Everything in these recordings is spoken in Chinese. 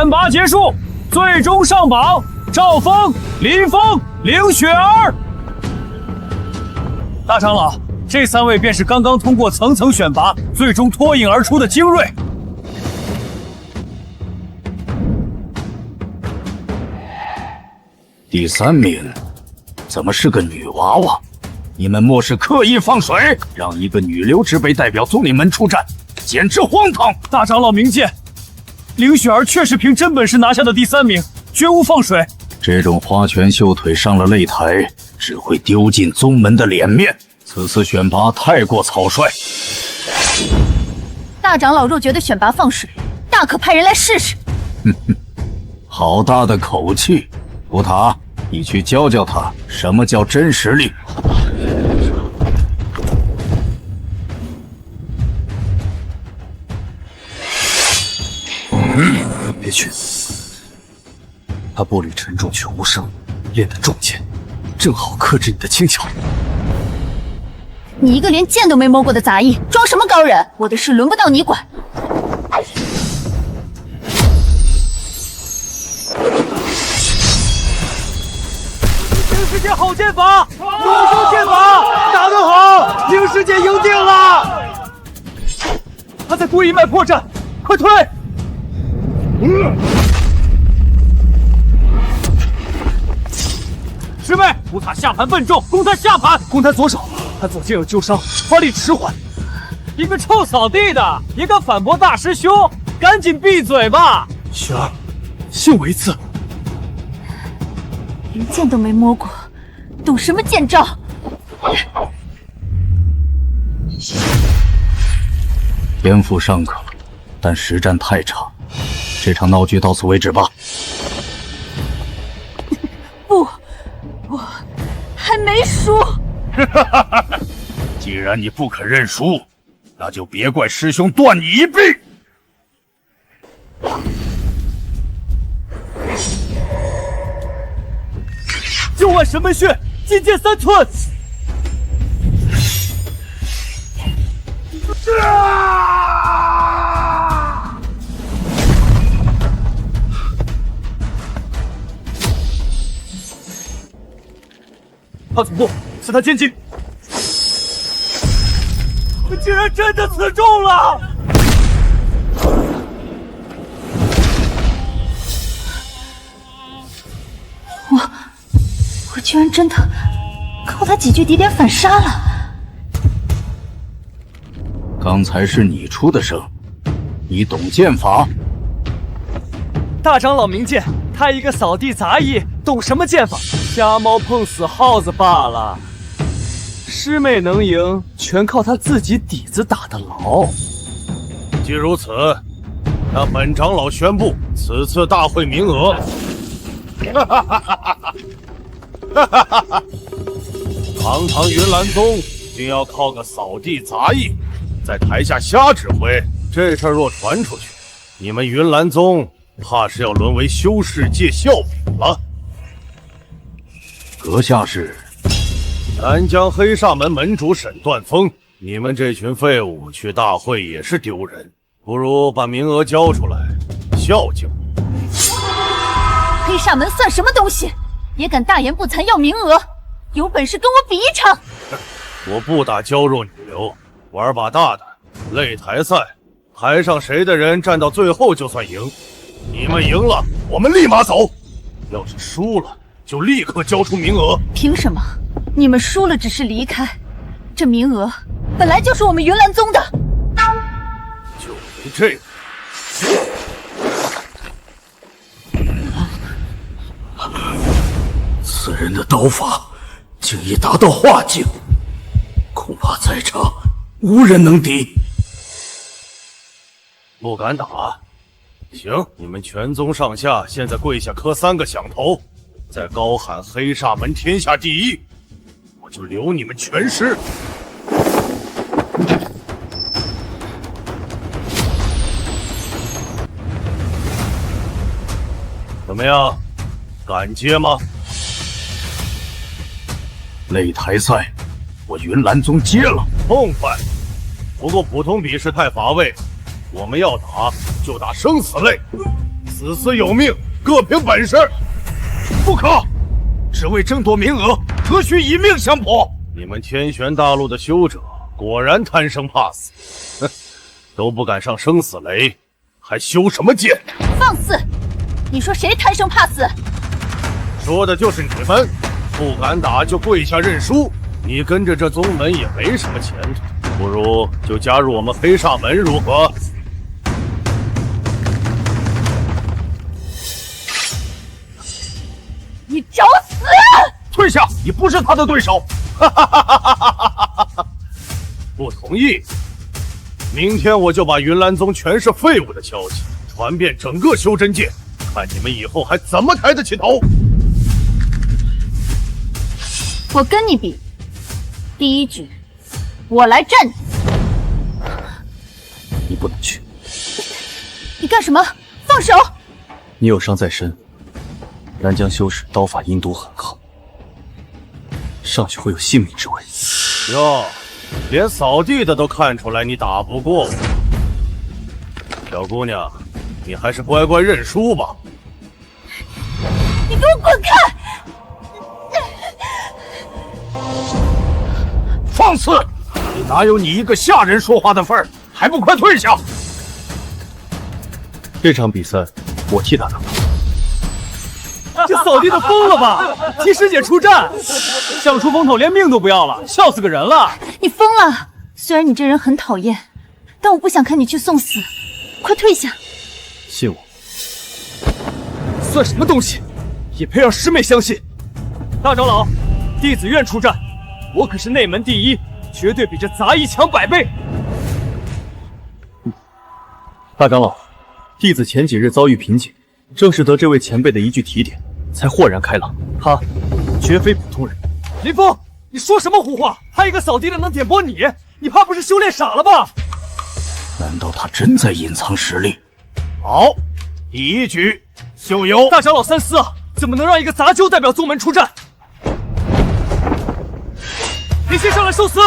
选拔结束，最终上榜：赵峰、林峰、凌雪儿。大长老，这3位便是刚刚通过层层选拔，最终脱颖而出的精锐。第3名，怎么是个女娃娃？你们莫是刻意放水，让一个女流之辈代表宗里门出战，简直荒唐！大长老明鉴，凌雪儿确实凭真本事拿下的第3名，绝无放水。这种花拳绣腿上了擂台，只会丢尽宗门的脸面。此次选拔太过草率。大长老若觉得选拔放水，大可派人来试试。好大的口气！古塔，你去教教他什么叫真实力。别去！他步履沉重却无声，练得重剑，正好克制你的轻巧。你一个连剑都没摸过的杂役，装什么高人？我的事轮不到你管。凌师姐好剑法，左手剑法打得好，凌师姐赢定了。他在故意卖破绽，快退！师妹，古塔下盘笨重，攻他下盘，攻他左手，他左肩有旧伤，发力迟缓。一个臭扫地的，也敢反驳大师兄？赶紧闭嘴吧！雪儿，信我一次。连剑都没摸过，懂什么剑招？天赋尚可，但实战太差。这场闹剧到此为止吧。不，我还没输。既然你不肯认输，那就别怪师兄断你一臂。就按神门穴，进剑3寸。他总部，刺他肩颈。我竟然真的刺中了！我居然真的靠他几句敌点反杀了。刚才是你出的声，你懂剑法？大长老明鉴，他一个扫地杂役，懂什么剑法？瞎猫碰死耗子罢了。师妹能赢，全靠他自己底子打得牢。既如此，那本长老宣布此次大会名额。堂堂云岚宗，竟要靠个扫地杂役在台下瞎指挥，这事儿若传出去，你们云岚宗怕是要沦为修士界笑柄了。阁下是南疆黑煞门门主沈断峰，你们这群废物去大会也是丢人，不如把名额交出来，孝敬。黑煞门算什么东西？也敢大言不惭要名额？有本事跟我比一场！我不打娇弱女流，玩把大的，擂台赛，台上谁的人站到最后就算赢。你们赢了，我们立马走；要是输了，就立刻交出名额。凭什么？你们输了只是离开，这名额本来就是我们云岚宗的。就凭这个？此人的刀法竟已达到化境，恐怕在场无人能敌。不敢打。行，你们全宗上下现在跪下磕3个响头，再高喊黑煞门天下第一，我就留你们全尸。怎么样，敢接吗？擂台赛，我云岚宗接了。痛快！不过普通比试太乏味，我们要打就打生死类死死有命，各凭本事。不可！只为争夺名额，何须以命相搏？你们天玄大陆的修者果然贪生怕死，哼，都不敢上生死雷，还修什么剑？放肆！你说谁贪生怕死？说的就是你们，不敢打就跪下认输。你跟着这宗门也没什么前途，不如就加入我们黑煞门如何？你找死！退下！你不是他的对手。不同意。明天我就把云岚宗全是废物的消息传遍整个修真界，看你们以后还怎么抬得起头。我跟你比，第一局我来战你。你不能去。你干什么？放手！你有伤在身，南疆修士刀法阴毒很高，上去会有性命之危。哟，连扫地的都看出来你打不过我，小姑娘，你还是乖乖认输吧。你给我滚开！放肆！你哪有你一个下人说话的份儿？还不快退下！这场比赛我替他打。这扫地的疯了吧？替师姐出战，想出风头连命都不要了，笑死个人了！你疯了！虽然你这人很讨厌，但我不想看你去送死，快退下！信我。算什么东西，也配让师妹相信？大长老，弟子愿出战，我可是内门第一，绝对比这杂役强100倍。大长老，弟子前几日遭遇瓶颈，正是得这位前辈的一句提点，才豁然开朗。他绝非普通人。林峰，你说什么胡话？还有一个扫地的能点拨你？你怕不是修炼傻了吧？难道他真在隐藏实力？好，第一局就由大长老三思啊！怎么能让一个杂修代表宗门出战？你先上来受死！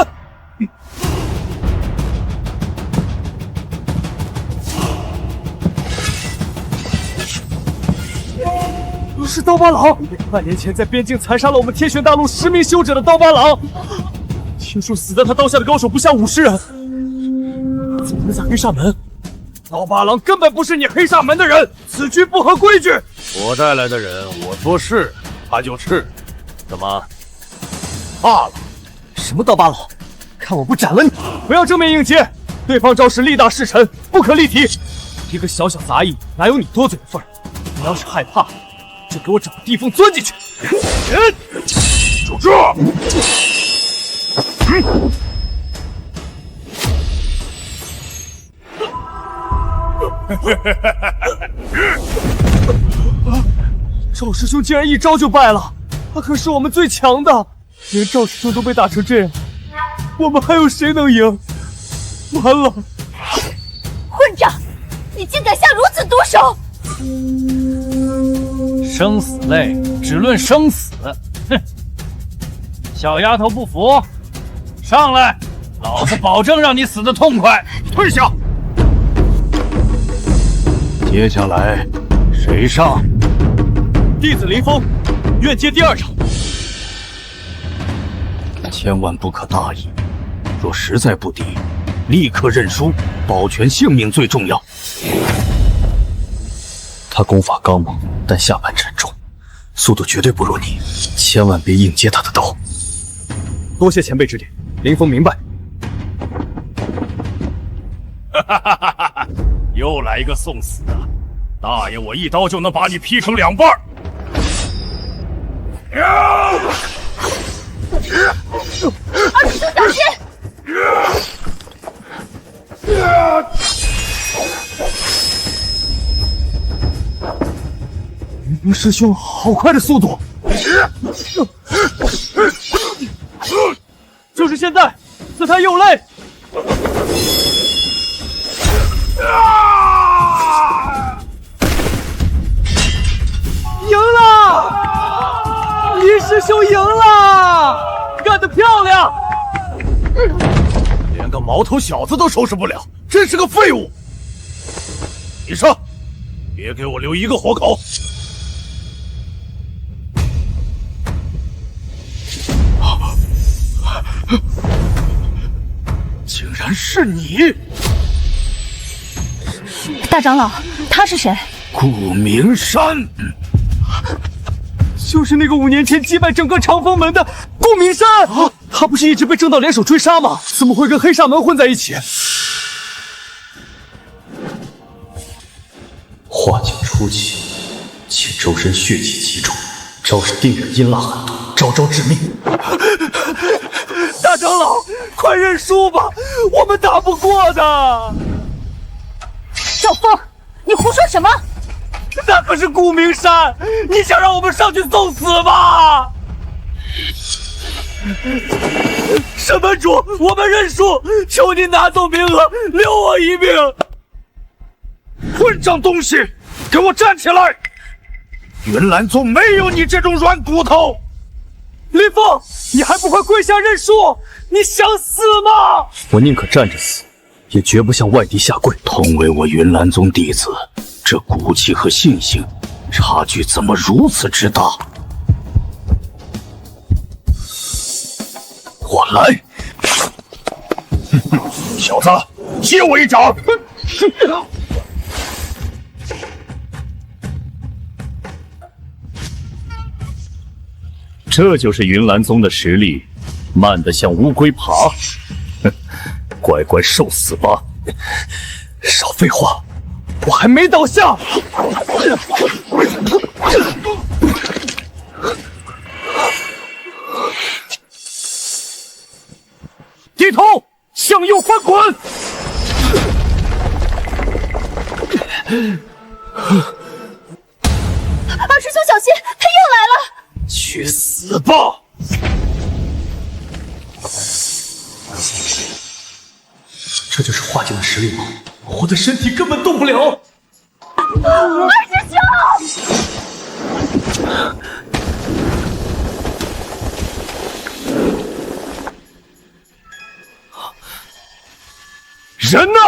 是刀疤狼！半年前在边境残杀了我们天玄大陆10名修者的刀疤狼，听说死在他刀下的高手不下50人，怎么能在黑煞门？刀疤狼根本不是你黑煞门的人，此局不合规矩。我带来的人，我说是他就是，怎么怕了？什么刀疤狼？看我不斩了你！不要正面硬接，对方招式力大势沉，不可力敌。一个小小杂役，哪有你多嘴的份儿？你要是害怕，就给我找个地缝钻进去！就这！赵师兄竟然一招就败了，他可是我们最强的，连赵师兄都被打成这样，我们还有谁能赢？完了！混账！你竟敢下如此毒手！生死类只论生死，哼！小丫头不服，上来，老子保证让你死得痛快！退下！接下来谁上？弟子林峰，愿接第2场。千万不可大意，若实在不敌，立刻认输，保全性命最重要。他功法刚猛，但下盘沉重，速度绝对不如你，千万别硬接他的刀。多谢前辈指点，林峰明白。哈，又来一个送死的，大爷我一刀就能把你劈成2半。二师兄小心！云师兄，好快的速度！就是现在，刺他右肋！赢了！林师兄赢了，干得漂亮！连个毛头小子都收拾不了，真是个废物！你上，别给我留一个活口！竟然是你！大长老，他是谁？顾明山，就是那个5年前击败整个长风门的顾明山。他不是一直被正道联手追杀吗？怎么会跟黑煞门混在一起？化境初期，且周身血气极重，招式定然阴辣狠毒，招招致命。大长老，快认输吧，我们打不过的。赵峰，你胡说什么？那可是顾明山，你想让我们上去送死吗？审门主，我们认输，求您拿走名额，留我一命。混账东西，给我站起来！云岚宗没有你这种软骨头！林峰，你还不快跪下认输？你想死吗？我宁可站着死，也绝不向外敌下跪。同为我云岚宗弟子，这骨气和性性差距怎么如此之大？我来！小子，接我一掌！这就是云岚宗的实力，慢得像乌龟爬。哼，乖乖受死吧！少废话，我还没倒下。低头向右翻滚！二师兄小心，他又来了！去死吧！这就是化境的实力吗？我的身体根本动不了。二师兄！人呢？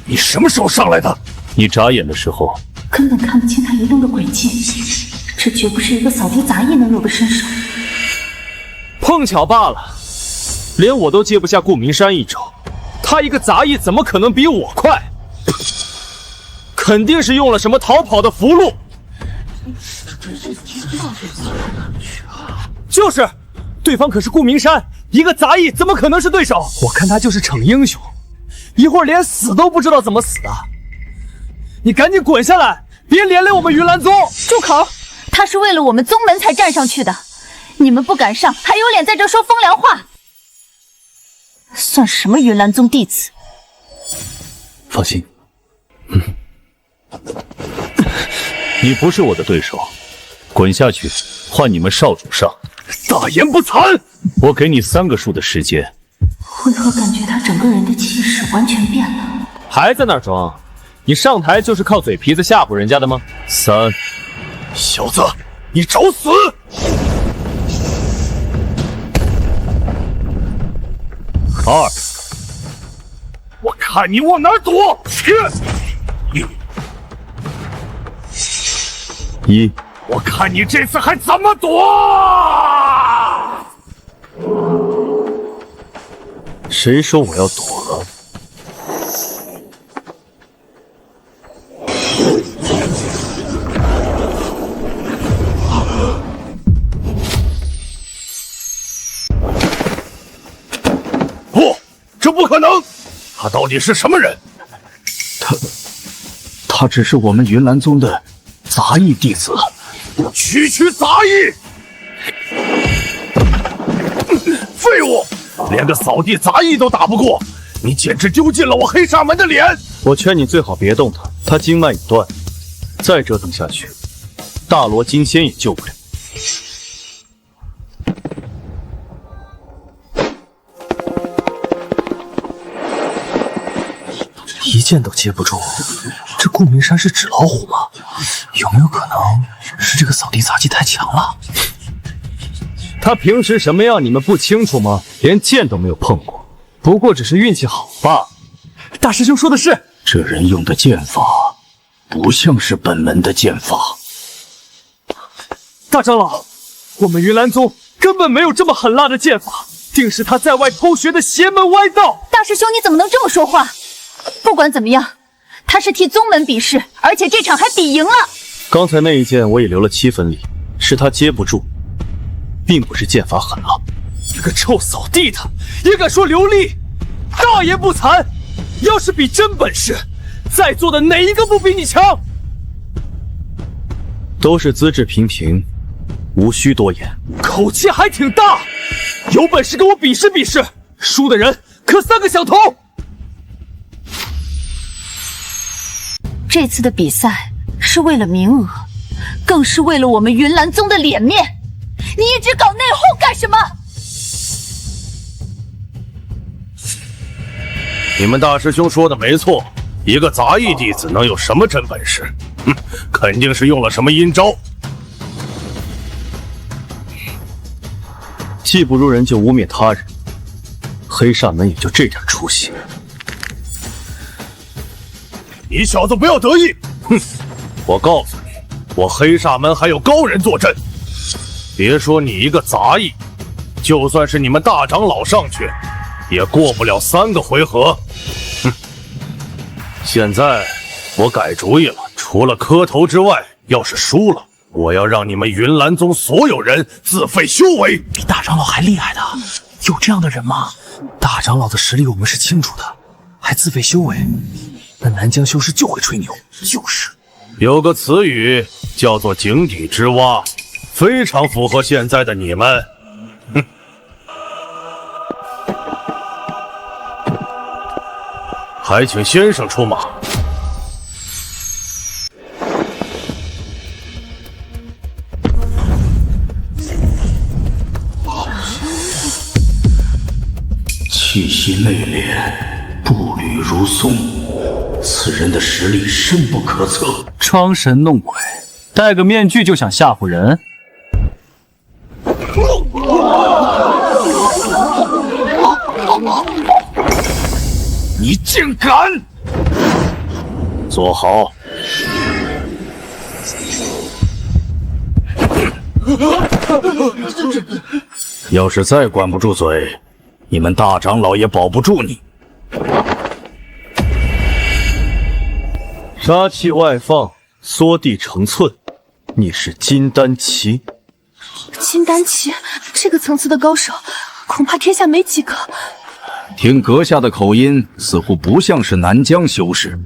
你什么时候上来的？你眨眼的时候，根本看不清他移动的轨迹，这绝不是一个扫地杂役能有的身手。碰巧罢了，连我都接不下顾明山一招，他一个杂役怎么可能比我快？肯定是用了什么逃跑的符箓。就是，对方可是顾明山，一个杂役怎么可能是对手？我看他就是逞英雄，一会儿连死都不知道怎么死的。你赶紧滚下来，别连累我们云岚宗！住口！他是为了我们宗门才站上去的，你们不敢上，还有脸在这说风凉话？算什么云岚宗弟子？放心，你不是我的对手，滚下去，换你们少主上。大言不惭！我给你3个数的时间。为何感觉他整个人的气势完全变了？还在那儿装？你上台就是靠嘴皮子吓唬人家的吗？3，小子，你找死！2，我看你往哪儿躲！去！1，我看你这次还怎么躲！谁说我要躲了？不，这不可能！他到底是什么人？他只是我们云岚宗的杂役弟子。区区杂役！废物！连个扫地杂役都打不过，你简直丢尽了我黑煞门的脸！我劝你最好别动他，他经脉已断，再折腾下去，大罗金仙也救不了。一剑都接不住，这顾明山是纸老虎吗？有没有可能是这个扫地杂技太强了？他平时什么样你们不清楚吗？连剑都没有碰过，不过只是运气好罢了。大师兄说的是，这人用的剑法不像是本门的剑法。大长老，我们云岚宗根本没有这么狠辣的剑法，定是他在外偷学的邪门歪道。大师兄，你怎么能这么说话？不管怎么样，他是替宗门比试，而且这场还比赢了。刚才那一剑我已留了7分力，是他接不住，并不是剑法狠辣。一个臭扫地的也敢说流利，大言不惭！要是比真本事，在座的哪一个不比你强？都是资质平平，无需多言。口气还挺大，有本事跟我比试比试，输的人可3个响头。这次的比赛是为了名额，更是为了我们云岚宗的脸面。你一直搞内讧干什么？你们大师兄说的没错，一个杂役弟子能有什么真本事？肯定是用了什么阴招。技不如人就污蔑他人，黑煞门也就这点出息。你小子不要得意！我告诉你，我黑煞门还有高人坐镇。别说你一个杂役，就算是你们大长老上去，也过不了3个回合。现在我改主意了，除了磕头之外，要是输了，我要让你们云岚宗所有人自废修为。比大长老还厉害的，有这样的人吗？大长老的实力我们是清楚的，还自废修为，那南疆修士就会吹牛。就是，有个词语叫做井底之蛙，非常符合现在的你们。还请先生出马。气息内敛，步履如松，此人的实力深不可测。装神弄鬼，戴个面具就想吓唬人？你竟敢！坐好。要是再管不住嘴，你们大长老也保不住你。杀气外放，缩地成寸，你是金丹期。金丹期这个层次的高手，恐怕天下没几个。听阁下的口音，似乎不像是南疆修士，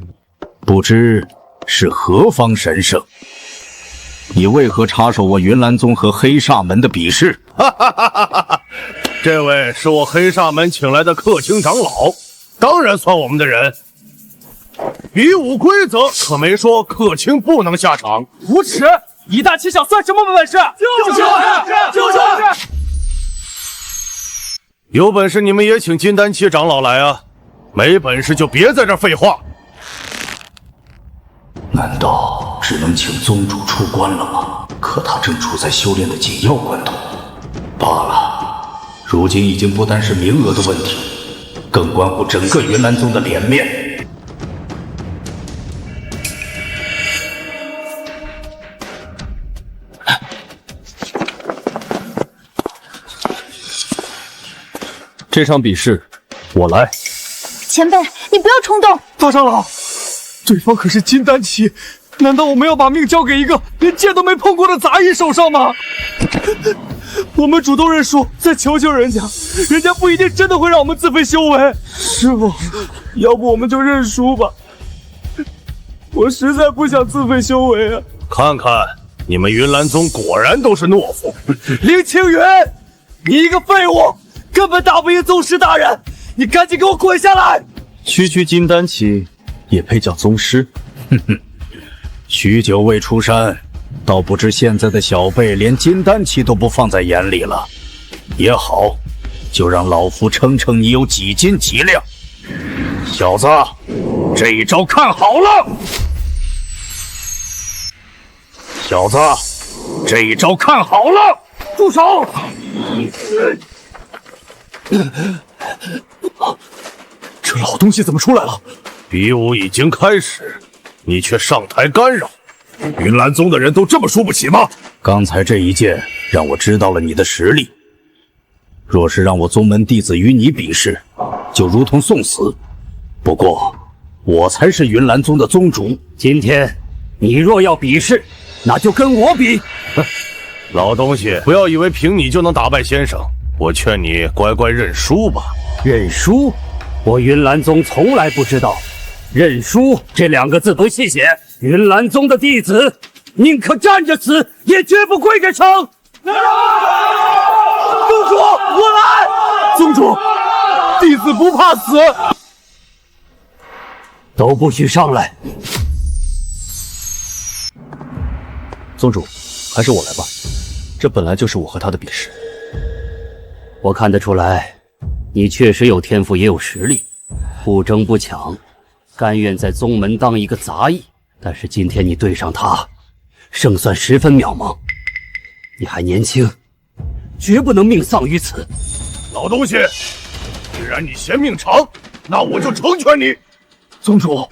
不知是何方神圣？你为何插手我云岚宗和黑煞门的比试？这位是我黑煞门请来的客卿长老，当然算我们的人。比武规则可没说客卿不能下场。无耻！以大欺小算什么本事？就是！有本事你们也请金丹期长老来啊！没本事就别在这废话。难道只能请宗主出关了吗？可他正处在修炼的紧要关头。罢了，如今已经不单是名额的问题，更关乎整个云岚宗的脸面。这场比试我来。前辈，你不要冲动。大长老，对方可是金丹期，难道我们要把命交给一个连剑都没碰过的杂役手上吗？我们主动认输，再求求人家，人家不一定真的会让我们自废修为。师傅，要不我们就认输吧，我实在不想自废修为啊。看看你们云岚宗果然都是懦夫。林清云，你一个废物，根本打不赢宗师大人，你赶紧给我滚下来！区区金丹期也配叫宗师？许久未出山，倒不知现在的小辈连金丹期都不放在眼里了。也好，就让老夫称称你有几斤几两。小子，这一招看好了！小子，这一招看好了！住手！这老东西怎么出来了？比武已经开始，你却上台干扰。云岚宗的人都这么输不起吗？刚才这一剑让我知道了你的实力。若是让我宗门弟子与你比试，就如同送死。不过，我才是云岚宗的宗主。今天你若要比试，那就跟我比。哼，老东西，不要以为凭你就能打败先生。我劝你乖乖认输吧。认输？我云岚宗从来不知道认输这2个字不细写。云岚宗的弟子，宁可站着死，也绝不跪着称。宗主，我来！宗主，弟子不怕死。都不许上来！宗主，还是我来吧，这本来就是我和他的比试。我看得出来，你确实有天赋，也有实力，不争不抢，甘愿在宗门当一个杂役。但是今天你对上他，胜算十分渺茫。你还年轻，绝不能命丧于此。老东西，既然你嫌命长，那我就成全你。宗主，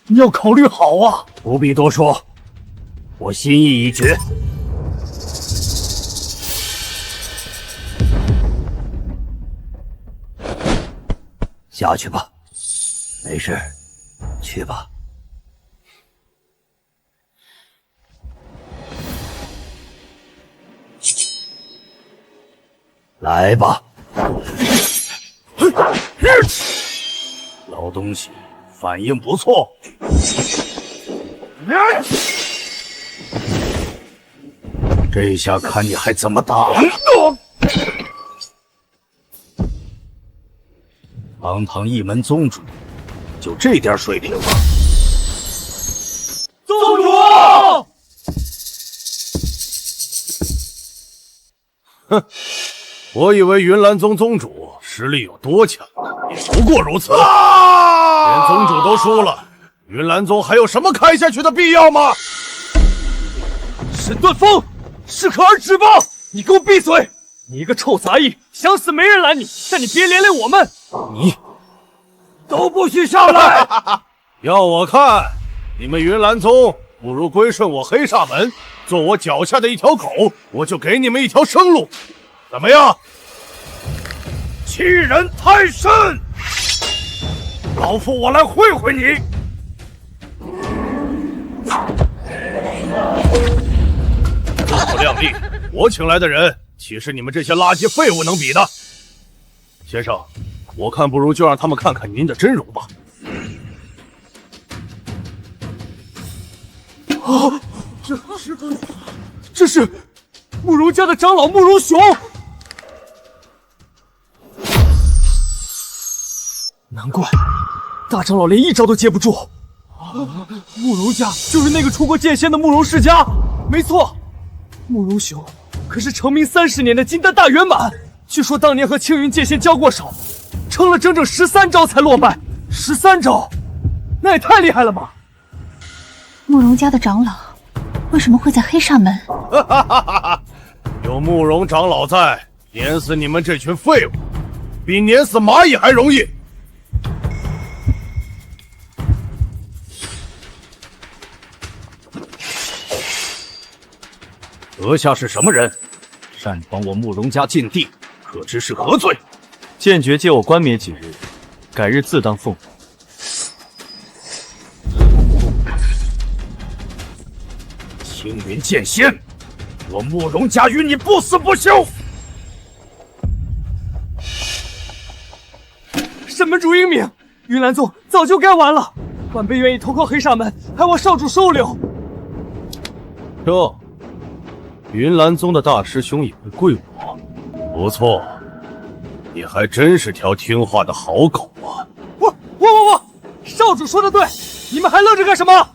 你要考虑好啊！不必多说，我心意已决。下去吧，没事，去吧。来吧，老东西，反应不错。这下看你还怎么打！堂堂一门宗主，就这点水平吗？宗主！哼，我以为云岚宗宗主实力有多强，也不过如此。连宗主都输了，云岚宗还有什么开下去的必要吗？沈段风，适可而止吧！你给我闭嘴！你一个臭杂役，想死没人拦你，但你别连累我们。你都不许上来！要我看，你们云岚宗不如归顺我黑煞门，做我脚下的一条狗，我就给你们一条生路。怎么样？欺人太甚！老夫我来会会你。自不量力，我请来的人岂是你们这些垃圾废物能比的？先生，我看不如就让他们看看您的真容吧。啊，这是慕容家的长老慕容雄。难怪大长老连一招都接不住。慕容家就是那个出过剑仙的慕容世家，没错。慕容雄可是成名30年的金丹大圆满，据说当年和青云剑仙交过手，撑了整整13招才落败。13招，那也太厉害了吧！慕容家的长老为什么会在黑煞门？有慕容长老在，碾死你们这群废物，比碾死蚂蚁还容易。阁下是什么人？擅闯我慕容家禁地，可知是何罪？剑诀借我观灭几日，改日自当奉还。青云剑仙，我慕容家与你不死不休！沈门主英明，云岚宗早就该完了。晚辈愿意投靠黑煞门，还望少主收留。哟，云岚宗的大师兄也会跪我，不错，你还真是条听话的好狗啊！我，少主说的对，你们还愣着干什么？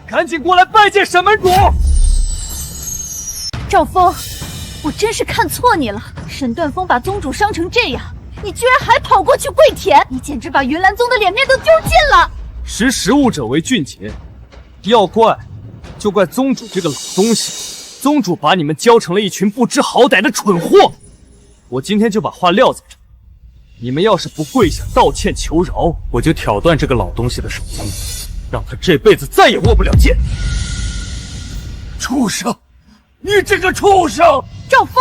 赶紧过来拜见沈门主！赵峰，我真是看错你了。沈段风把宗主伤成这样，你居然还跑过去跪舔，你简直把云岚宗的脸面都丢尽了。识时务者为俊杰，要怪就怪宗主这个老东西。宗主把你们教成了一群不知好歹的蠢货。我今天就把话撂在这，你们要是不跪下道歉求饶，我就挑断这个老东西的手筋，让他这辈子再也握不了剑。畜生！你这个畜生！赵峰，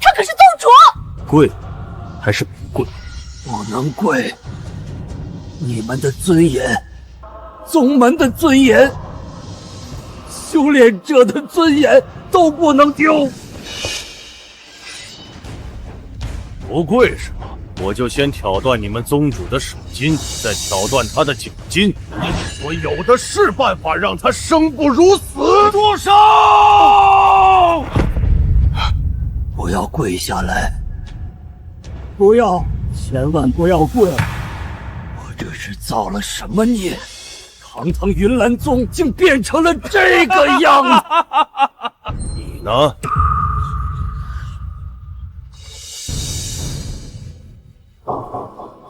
他可是宗主。跪还是不跪？不能跪！你们的尊严，宗门的尊严，修炼者的尊严都不能丢。不跪是吧？我就先挑断你们宗主的手筋，再挑断他的脚筋。我有的是办法让他生不如死。住手！不要跪下来！不要，千万不要跪！我这是造了什么孽？堂堂云岚宗竟变成了这个样子！你呢？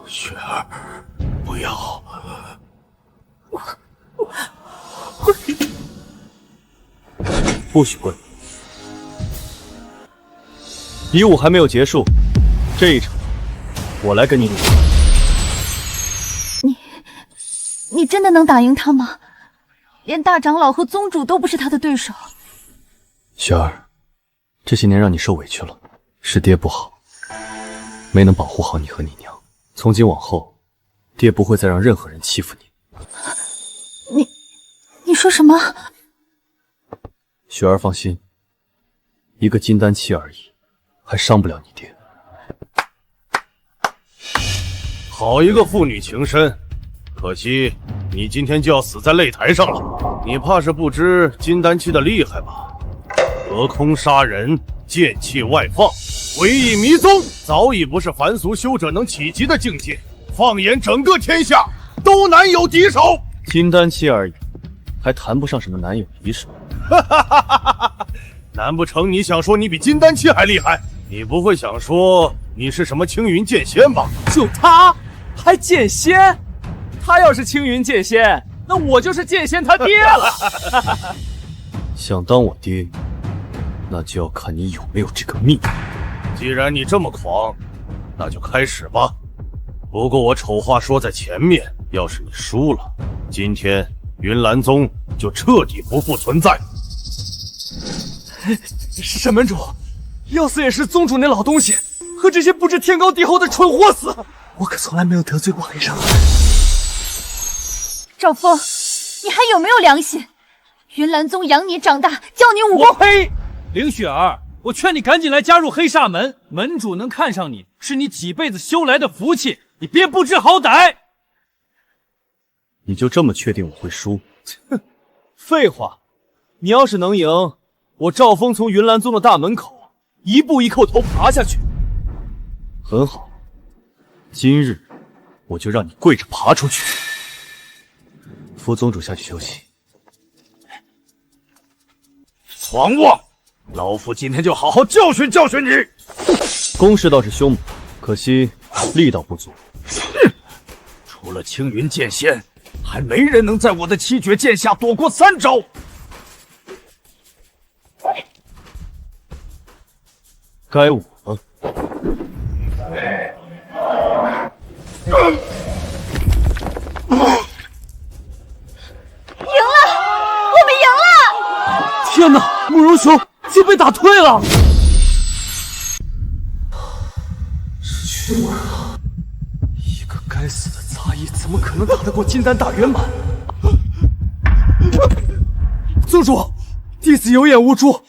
雪儿，不要！不许跪！比武还没有结束，这一场我来跟你赌。你真的能打赢他吗？连大长老和宗主都不是他的对手。雪儿，这些年让你受委屈了，是爹不好，没能保护好你和你娘。从今往后，爹不会再让任何人欺负你。你说什么？雪儿放心，一个金丹期而已，还伤不了你爹。好一个父女情深，可惜你今天就要死在擂台上了。你怕是不知金丹期的厉害吧？隔空杀人，剑气外放，诡异迷踪，早已不是凡俗修者能企及的境界。放眼整个天下，都难有敌手。金丹期而已，还谈不上什么难有敌手。难不成你想说你比金丹期还厉害？你不会想说你是什么青云剑仙吧？就他还剑仙？他要是青云剑仙，那我就是剑仙他爹了。想当我爹，那就要看你有没有这个命。既然你这么狂，那就开始吧。不过我丑话说在前面，要是你输了，今天云岚宗就彻底不复存在。沈门主，要死也是宗主那老东西和这些不知天高地厚的蠢货死。我可从来没有得罪过黑上。赵峰，你还有没有良心？云岚宗养你长大，教你武功。呸！凌雪儿，我劝你赶紧来加入黑煞门，门主能看上你，是你几辈子修来的福气，你别不知好歹。你就这么确定我会输？哼，废话！你要是能赢，我赵峰从云岚宗的大门口一步一叩头爬下去。很好，今日我就让你跪着爬出去。扶宗主下去休息。狂妄！老夫今天就好好教训教训你。攻势倒是凶猛，可惜力道不足。除了青云剑仙，还没人能在我的七绝剑下躲过3招。该我了。赢了，我们赢了！天哪，慕容雄竟被打退了！一个该死的杂役，怎么可能打得过金丹大圆满？宗主，弟子有眼无珠，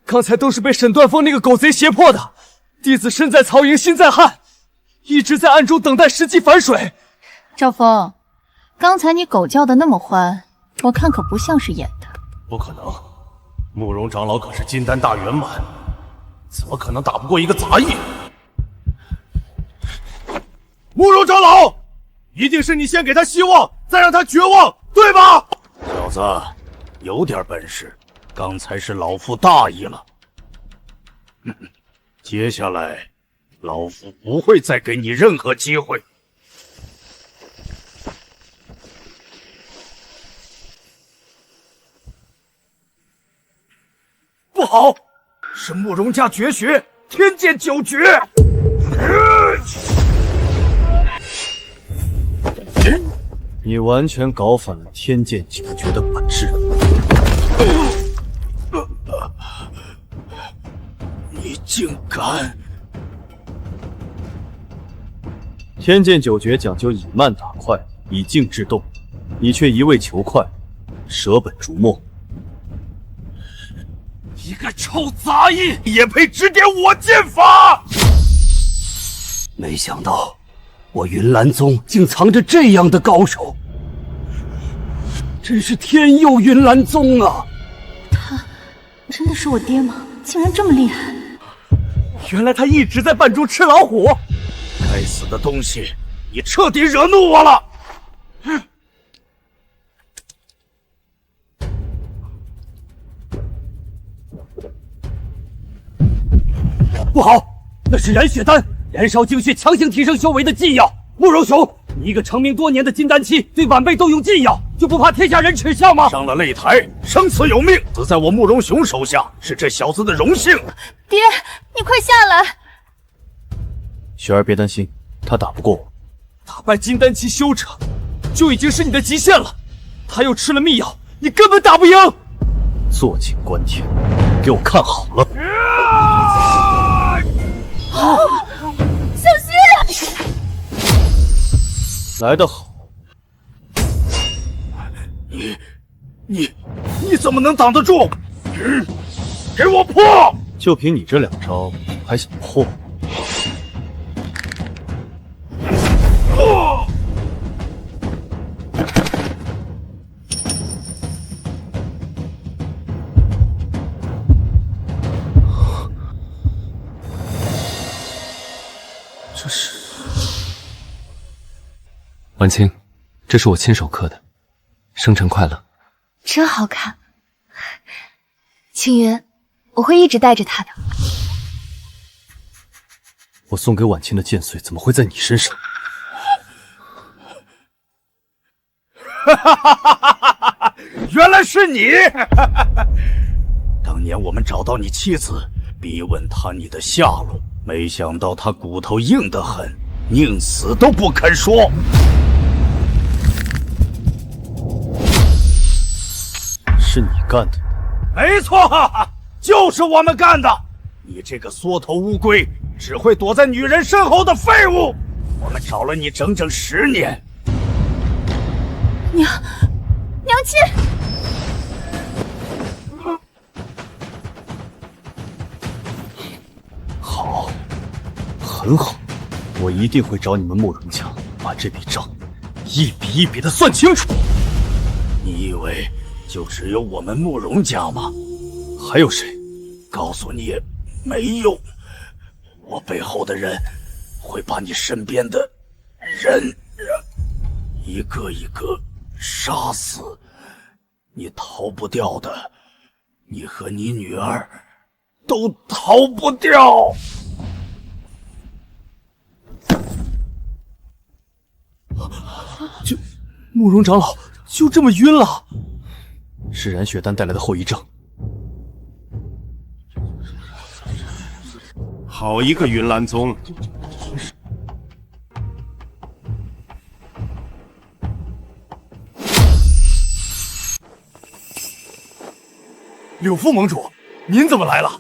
刚才都是被沈断峰那个狗贼胁迫的。弟子身在曹营心在汉，一直在暗中等待时机反水。赵峰，刚才你狗叫的那么欢，我看可不像是演的。不可能，慕容长老可是金丹大圆满，怎么可能打不过一个杂役？慕容长老，一定是你先给他希望，再让他绝望，对吧？小子，有点本事，刚才是老夫大意了。接下来，老夫不会再给你任何机会。不好，是慕容家绝学天剑9诀。你完全搞反了天剑九诀的本质。你竟敢！天剑九诀讲究以慢打快，以静制动，你却一味求快，舍本逐末。一个臭杂役也配指点我剑法？没想到我云岚宗竟藏着这样的高手，真是天佑云岚宗啊！他真的是我爹吗？竟然这么厉害！原来他一直在扮猪吃老虎。该死的东西，你彻底惹怒我了！不好，那是燃血丹，燃烧精血，强行提升修为的禁药。慕容雄，你一个成名多年的金丹期，对晚辈动用禁药，就不怕天下人耻笑吗？上了擂台，生死有命，死在我慕容雄手下，是这小子的荣幸。爹，你快下来！雪儿别担心，他打不过我。打败金丹期修者，就已经是你的极限了。他又吃了秘药，你根本打不赢。坐井观天，给我看好了！小心！来得好！你怎么能挡得住？给我破！就凭你这两招，还想破？这是婉清，这是我亲手刻的，生辰快乐。真好看，青云，我会一直带着它的。我送给婉清的剑髓怎么会在你身上？原来是你！当年我们找到你妻子，逼问她你的下落，没想到她骨头硬得很，宁死都不肯说。是你干的？没错，就是我们干的。你这个缩头乌龟，只会躲在女人身后的废物！我们找了你整整10年。娘亲！好，很好，我一定会找你们慕容家，把这笔账一笔一笔的算清楚。你以为就只有我们慕容家吗？还有谁？告诉你也没用，我背后的人会把你身边的人一个一个杀死，你逃不掉的，你和你女儿都逃不掉。慕容长老就这么晕了？是燃血丹带来的后遗症。好一个云岚宗！柳副盟主，您怎么来了？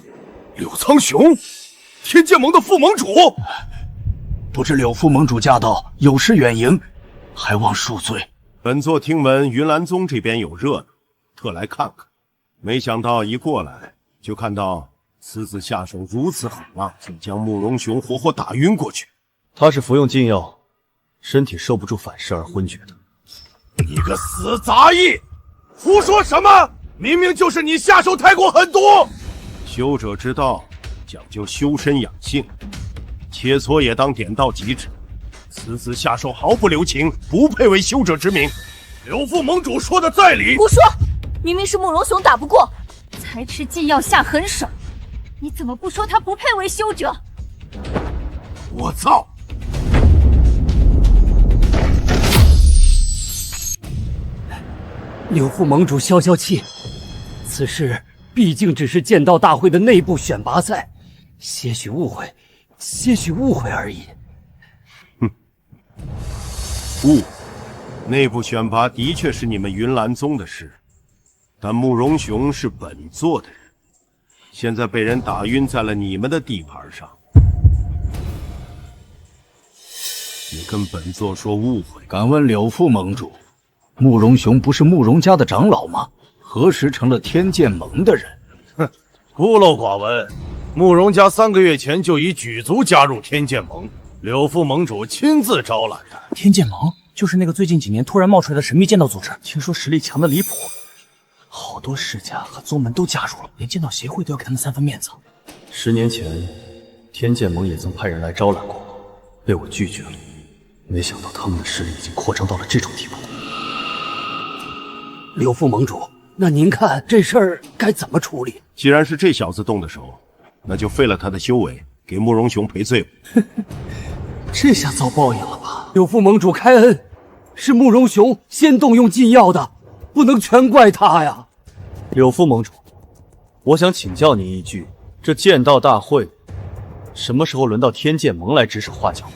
柳苍雄，天剑盟的副盟主。不知柳副盟主驾到，有失远迎，还望恕罪。本座听闻云岚宗这边有热闹，特来看看。没想到一过来就看到此子下手如此狠辣，竟将慕容雄活活打晕过去。他是服用禁药，身体受不住反噬而昏厥的。你个死杂役，胡说什么？明明就是你下手太过狠毒。修者之道讲究修身养性，切磋也当点到即止。此子下手毫不留情，不配为修者之名。柳副盟主说的在理。胡说！明明是慕容雄打不过，才吃禁药下狠手。你怎么不说他不配为修者？我操！柳副盟主消消气，此事毕竟只是剑道大会的内部选拔赛，些许误会而已。误内部选拔的确是你们云岚宗的事，但慕容雄是本座的人，现在被人打晕在了你们的地盘上。你跟本座说误会。敢问柳副盟主，慕容雄不是慕容家的长老吗？何时成了天剑盟的人？哼，孤陋寡闻。慕容家3个月前就已举足加入天剑盟，柳副盟主亲自招揽的。天剑盟就是那个最近几年突然冒出来的神秘剑道组织，听说实力强的离谱，好多世家和宗门都加入了，连剑道协会都要给他们3分面子。10年前，天剑盟也曾派人来招揽过，被我拒绝了。没想到他们的势力已经扩张到了这种地步。柳副盟主，那您看这事儿该怎么处理？既然是这小子动的手，那就废了他的修为，给慕容雄赔罪。这下遭报应了吧？柳副盟主开恩，是慕容雄先动用禁药的，不能全怪他呀。柳副盟主，我想请教您一句，这剑道大会什么时候轮到天剑盟来指手画脚？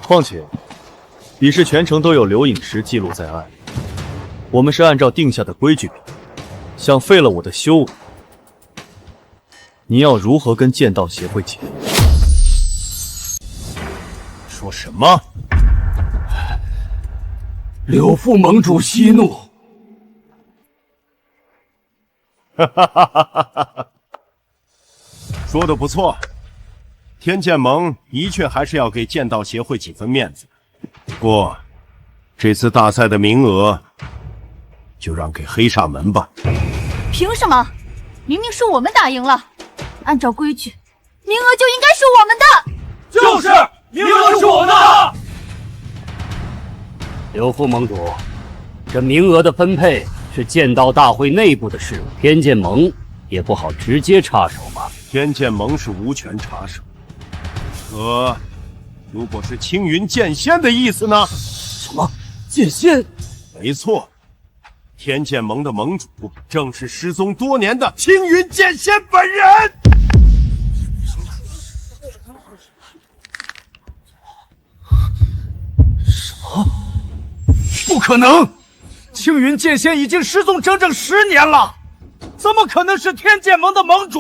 况且，比试全程都有留影石记录在案，我们是按照定下的规矩比，想废了我的修为，您要如何跟剑道协会解释？说什么？柳副盟主息怒。说得不错，天剑盟的确还是要给剑道协会几分面子。不过，这次大赛的名额就让给黑煞门吧。凭什么？明明是我们打赢了，按照规矩，名额就应该是我们的。就是，名额是我们的。柳副盟主，这名额的分配是剑道大会内部的事务，天剑盟也不好直接插手吧？天剑盟是无权插手，可如果是青云剑仙的意思呢？什么？剑仙？没错，天剑盟的盟主正是失踪多年的青云剑仙本人。什么？不可能！青云剑仙已经失踪整整10年了，怎么可能是天剑盟的盟主？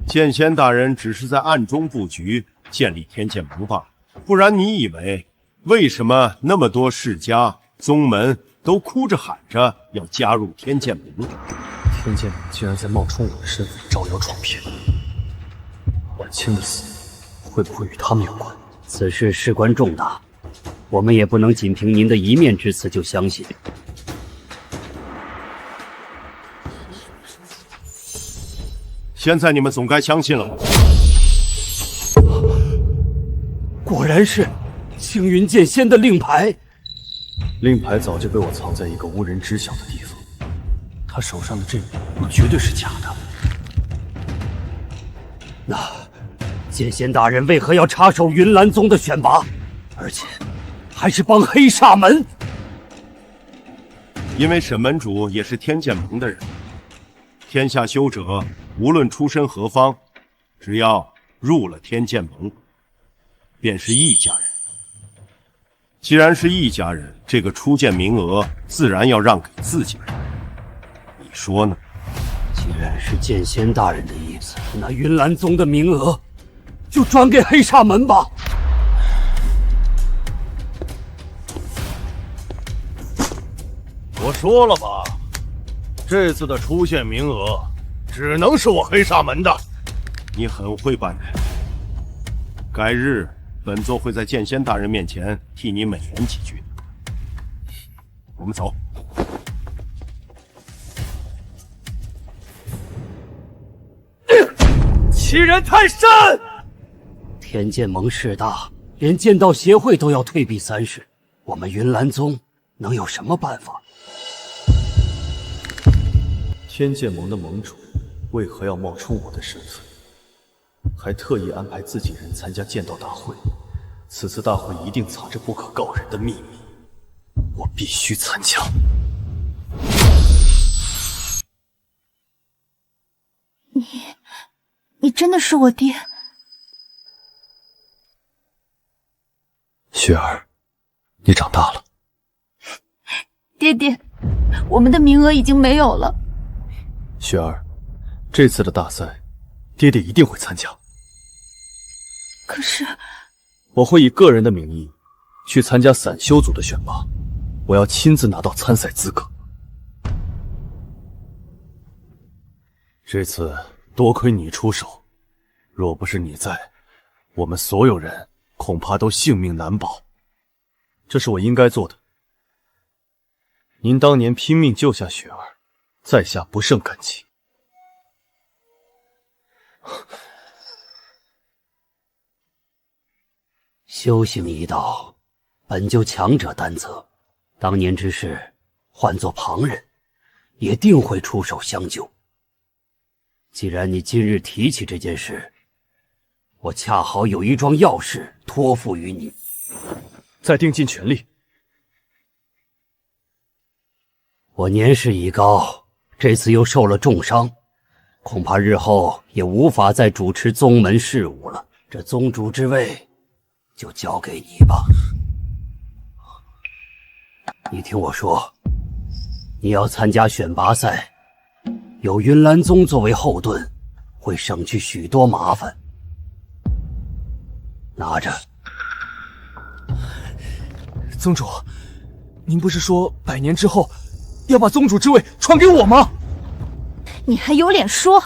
剑仙大人只是在暗中布局建立天剑盟罢了，不然你以为为什么那么多世家宗门都哭着喊着要加入天剑盟？天剑盟竟然在冒充我的身份招摇撞骗，晚清的死会不会与他们有关？此事事关重大，我们也不能仅凭您的一面之词就相信。现在你们总该相信了吧？果然是青云剑仙的令牌。令牌早就被我藏在一个无人知晓的地方，他手上的这个绝对是假的。那剑仙大人为何要插手云岚宗的选拔，而且还是帮黑煞门？因为沈门主也是天剑盟的人，天下修者无论出身何方，只要入了天剑盟，便是一家人。既然是一家人，这个出剑名额自然要让给自家人。你说呢？既然是剑仙大人的意思，那云岚宗的名额就转给黑煞门吧。我说了吧，这次的出线名额只能是我黑煞门的。你很会办人，改日本座会在剑仙大人面前替你美言几句。我们走。欺人太甚！天剑盟势大，连剑道协会都要退避三舍，我们云岚宗能有什么办法？天剑盟的盟主为何要冒充我的身份，还特意安排自己人参加剑道大会？此次大会一定藏着不可告人的秘密，我必须参加。你真的是我爹？雪儿，你长大了。爹爹，我们的名额已经没有了。雪儿，这次的大赛，爹爹一定会参加。可是，我会以个人的名义去参加散修组的选拔，我要亲自拿到参赛资格。这次多亏你出手，若不是你在，我们所有人恐怕都性命难保。这是我应该做的。您当年拼命救下雪儿，在下不胜感激。修行一道，本就强者担责。当年之事，换作旁人，也定会出手相救。既然你今日提起这件事，我恰好有一桩要事托付于你，再定尽全力。我年事已高，这次又受了重伤，恐怕日后也无法再主持宗门事务了。这宗主之位，就交给你吧。你听我说，你要参加选拔赛，有云岚宗作为后盾，会省去许多麻烦。拿着。宗主，您不是说100年之后要把宗主之位传给我吗？你还有脸说？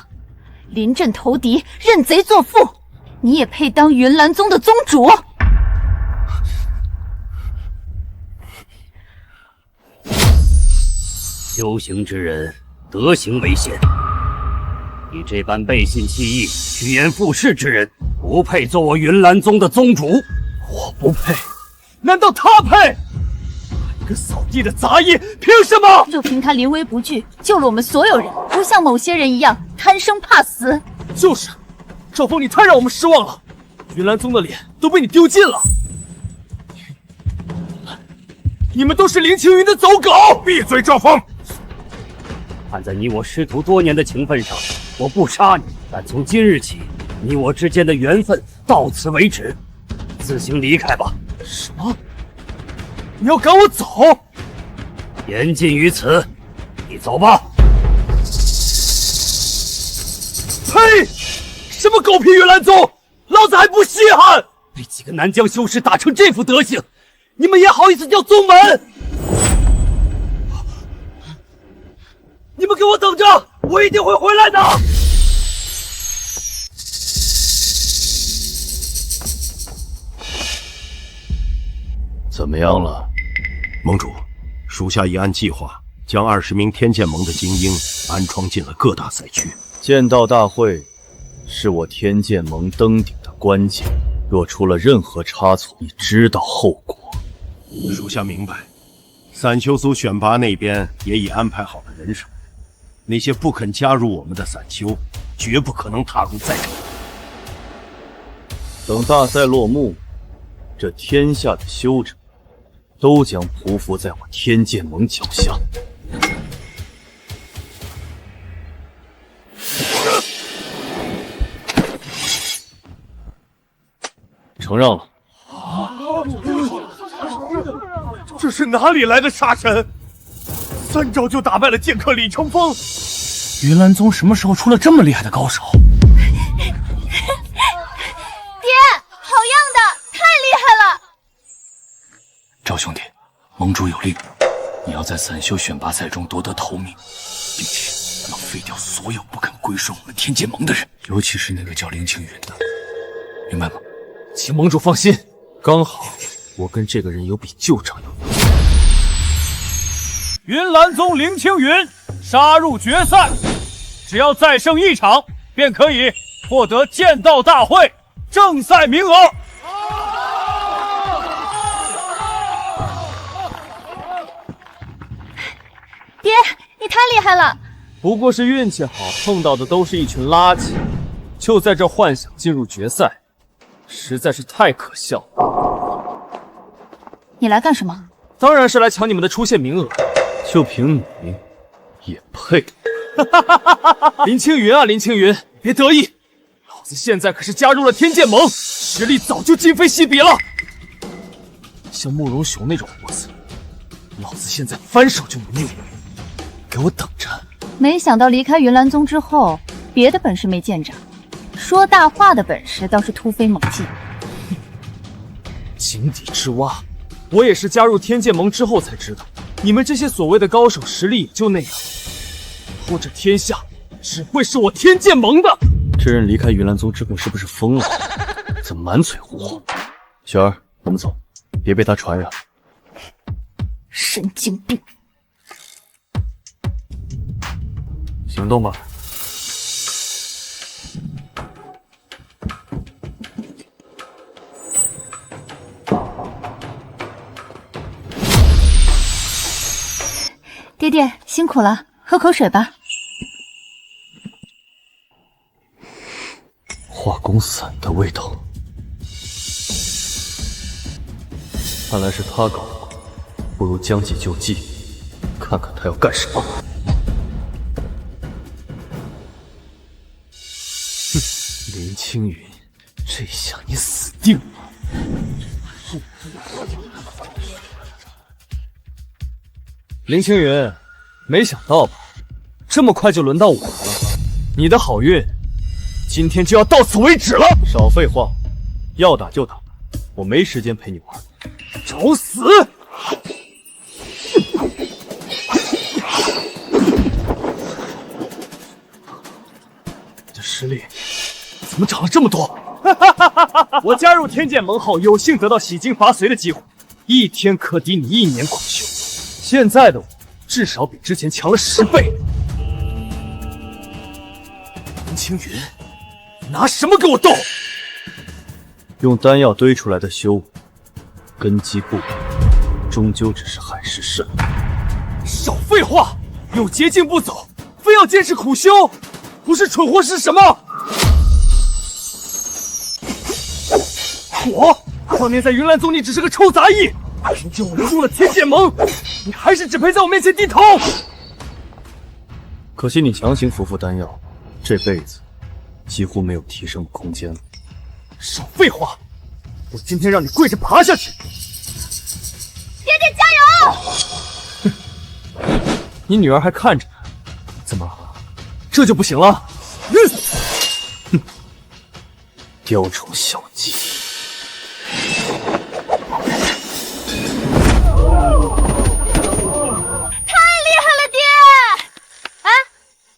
临阵投敌，认贼作父，你也配当云岚宗的宗主？修行之人，德行为先。你这般背信弃义、趋炎附势之人，不配做我云岚宗的宗主。我不配，难道他配？一个扫地的杂役，凭什么？就凭他临危不惧，救了我们所有人，不像某些人一样贪生怕死。就是，赵峰，你太让我们失望了，云岚宗的脸都被你丢尽了。你们都是林青云的走狗！闭嘴，赵峰！看在你我师徒多年的情分上，我不杀你，但从今日起，你我之间的缘分到此为止，自行离开吧。什么？你要赶我走？言尽于此，你走吧。呸！什么狗屁云岚宗，老子还不稀罕！被几个南疆修士打成这副德行，你们也好意思叫宗门？你们给我等着，我一定会回来的。怎么样了，盟主？属下已按计划将20名天剑盟的精英安装进了各大赛区。剑道大会是我天剑盟登顶的关键，若出了任何差错，你知道后果。属下明白，散修组选拔那边也已安排好了人手，那些不肯加入我们的散修，绝不可能踏入赛场。等大赛落幕，这天下的修者都将匍匐在我天剑盟脚下。承让了。这是哪里来的杀神？3招就打败了剑客李成风。云岚宗什么时候出了这么厉害的高手？爹，好样的，太厉害了！赵兄弟，盟主有令，你要在散修选拔赛中夺得头名，并且要废掉所有不肯归顺我们天剑盟的人，尤其是那个叫林青云的，明白吗？请盟主放心，刚好我跟这个人有笔旧账要还。云岚宗林青云杀入决赛，只要再胜1场，便可以获得剑道大会正赛名额。爹，你太厉害了！不过是运气好，碰到的都是一群垃圾，就在这幻想进入决赛，实在是太可笑了。你来干什么？当然是来抢你们的出线名额。就凭你也配？林青云啊，林青云，别得意，老子现在可是加入了天剑盟，实力早就今非昔比了。像慕容雄那种货色，老子现在翻手就能灭。给我等着！没想到离开云岚宗之后，别的本事没见着，说大话的本事倒是突飞猛进。井底之蛙，我也是加入天剑盟之后才知道，你们这些所谓的高手实力也就那样，以后这天下只会是我天剑盟的。这人离开云岚宗之后是不是疯了？怎么满嘴胡话？雪儿，我们走，别被他传染。神经病！行动吧。爹爹辛苦了，喝口水吧。化工散的味道，看来是他搞的，不如将计就计，看看他要干什么。哼，林青云，这下你死定了！林青云，没想到吧，这么快就轮到我了，你的好运今天就要到此为止了。少废话，要打就打，我没时间陪你玩。找死！这实力怎么涨了这么多？我加入天剑盟后，有幸得到洗精伐髓的机会，一天可抵你1年狂修。现在的我至少比之前强了10倍。林青云，拿什么跟我斗？用丹药堆出来的修为，根基不稳，终究只是海市蜃楼。少废话！有捷径不走，非要坚持苦修，不是蠢货是什么？我当年在云岚宗，你只是个臭杂役，如今我入了天剑盟，你还是只配在我面前低头。可惜你强行服服丹药，这辈子几乎没有提升的空间了。少废话！我今天让你跪着爬下去！爹爹加油！你女儿还看着呢，怎么这就不行了？哼，雕虫小技！太厉害了，爹！哎，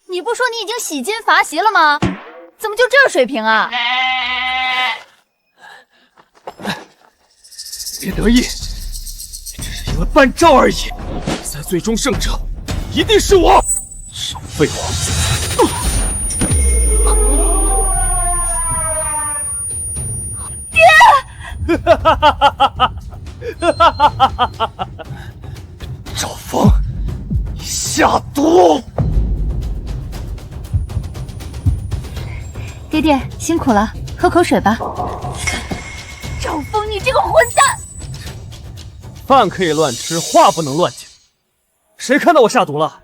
你不说你已经洗金伐习了吗？怎么就这水平啊？别得意，只是赢了半招而已。赛最终胜者一定是我。少废话！爹！赵峰，你下毒！爹爹辛苦了，喝口水吧。赵峰，你这个混蛋！饭可以乱吃，话不能乱讲。谁看到我下毒了？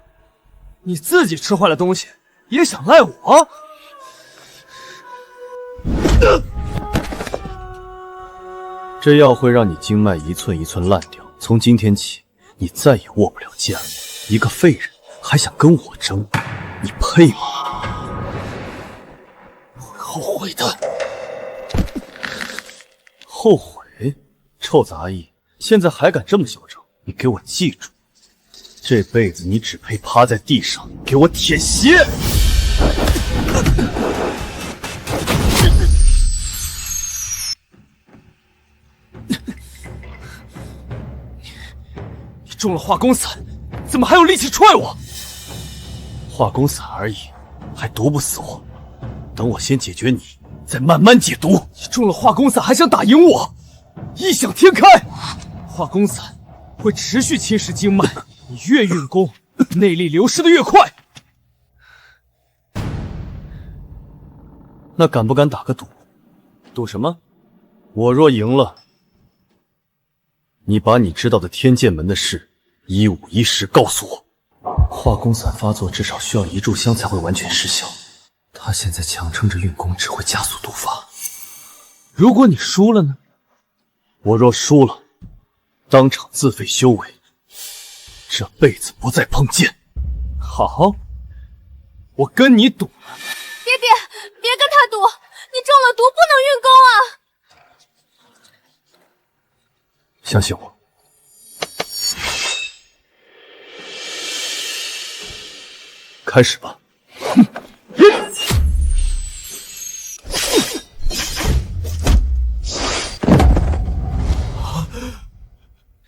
你自己吃坏了东西，也想赖我？这药会让你经脉一寸一寸烂掉，从今天起，你再也握不了剑了。一个废人还想跟我争，你配吗？会后悔的。后悔？臭杂役，现在还敢这么嚣张？你给我记住，这辈子你只配趴在地上给我舔鞋！你中了化工散，怎么还有力气踹我？化工散而已，还毒不死我。等我先解决你，再慢慢解毒。你中了化工散还想打赢我？异想天开！化工散会持续侵蚀经脉，你越运功，内力流失的越快。那敢不敢打个赌？赌什么？我若赢了，你把你知道的天剑门的事一五一十告诉我。化工散发作至少需要1炷香才会完全失效，他现在强撑着运功，只会加速毒发。如果你输了呢？我若输了，当场自废修为，这辈子不再碰剑。好，我跟你赌了。爹爹，别跟他赌，你中了毒不能运功啊！相信我。开始吧。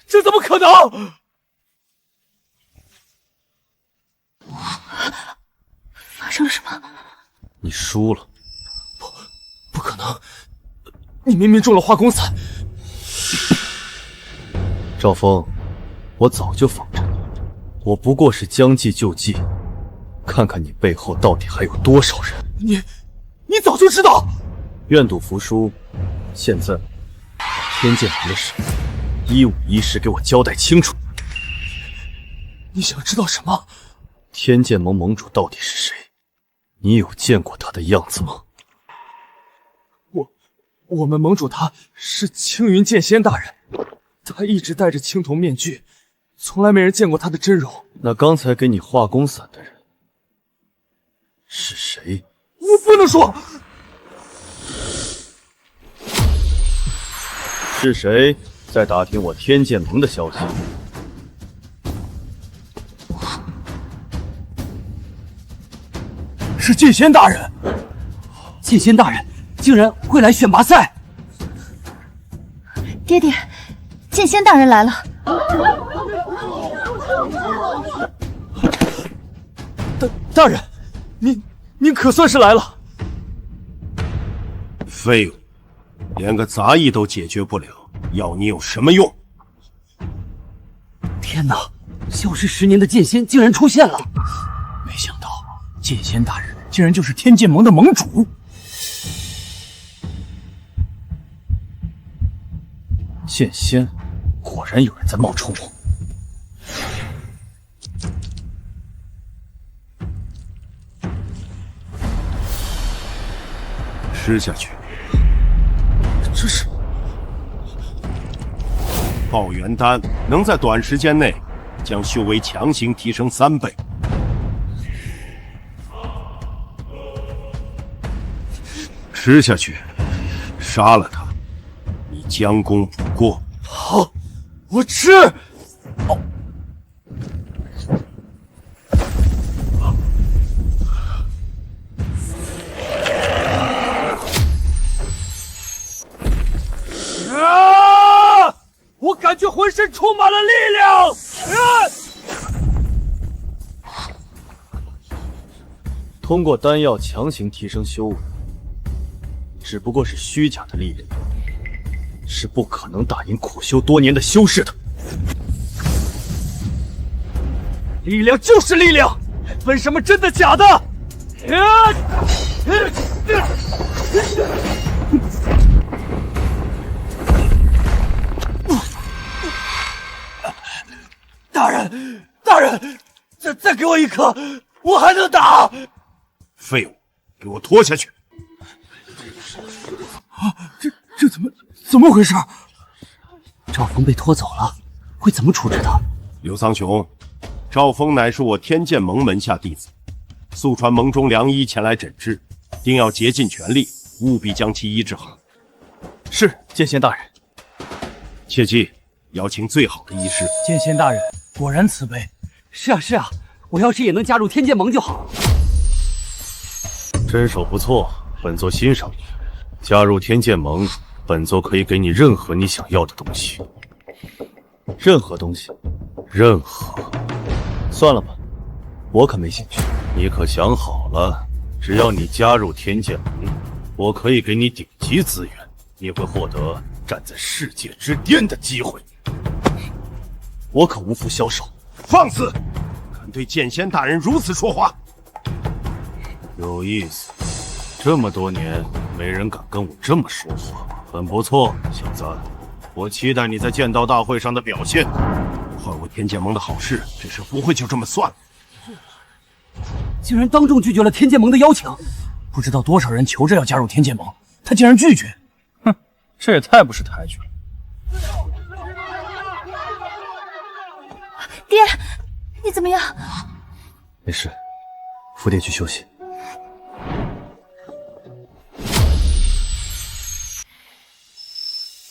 这怎么可能？发生了什么？你输了。不可能！你明明中了化功散。赵峰，我早就防着你，我不过是将计就计，看看你背后到底还有多少人。你早就知道。愿赌服输，现在把天剑盟的事一五一十给我交代清楚。你想知道什么？天剑盟盟主到底是谁？你有见过他的样子吗？我们盟主他是青云剑仙大人，他一直戴着青铜面具，从来没人见过他的真容。那刚才给你化功散的人是谁？我不能说。是谁在打听我天剑盟的消息？是剑仙大人。剑仙大人竟然会来选拔赛！爹爹，剑仙大人来了。大人，您可算是来了。废物，连个杂役都解决不了，要你有什么用？天哪，消失10年的剑仙竟然出现了！没想到剑仙大人竟然就是天剑盟的盟主。剑仙，果然有人在冒充我。吃下去。这是爆元丹，能在短时间内将修为强行提升3倍。吃下去，杀了他，你将功补过。好，我吃。我感觉浑身充满了力量。通过丹药强行提升修为，只不过是虚假的力量，是不可能打赢苦修多年的修士的。力量就是力量，分什么真的假的？大人，再给我一颗，我还能打。废物，给我拖下去！这怎么回事？赵峰被拖走了，会怎么处置他？刘桑雄，赵峰乃是我天剑盟门下弟子，速传盟中良医前来诊治，定要竭尽全力，务必将其医治好。是，剑仙大人。切记，邀请最好的医师。剑仙大人果然慈悲。是啊，我要是也能加入天剑盟就好。身手不错，本座欣赏你。加入天剑盟，本座可以给你任何你想要的东西。任何东西？任何。算了吧，我可没兴趣。你可想好了？只要你加入天剑盟，我可以给你顶级资源，你会获得站在世界之巅的机会。我可无福消受。放肆！敢对剑仙大人如此说话？有意思，这么多年没人敢跟我这么说话，很不错，小子。我期待你在剑道大会上的表现。换我天剑盟的好事，这事不会就这么算了。竟然当众拒绝了天剑盟的邀请，不知道多少人求着要加入天剑盟，他竟然拒绝。哼，这也太不识抬举了。爹，你怎么样？没事，扶爹去休息。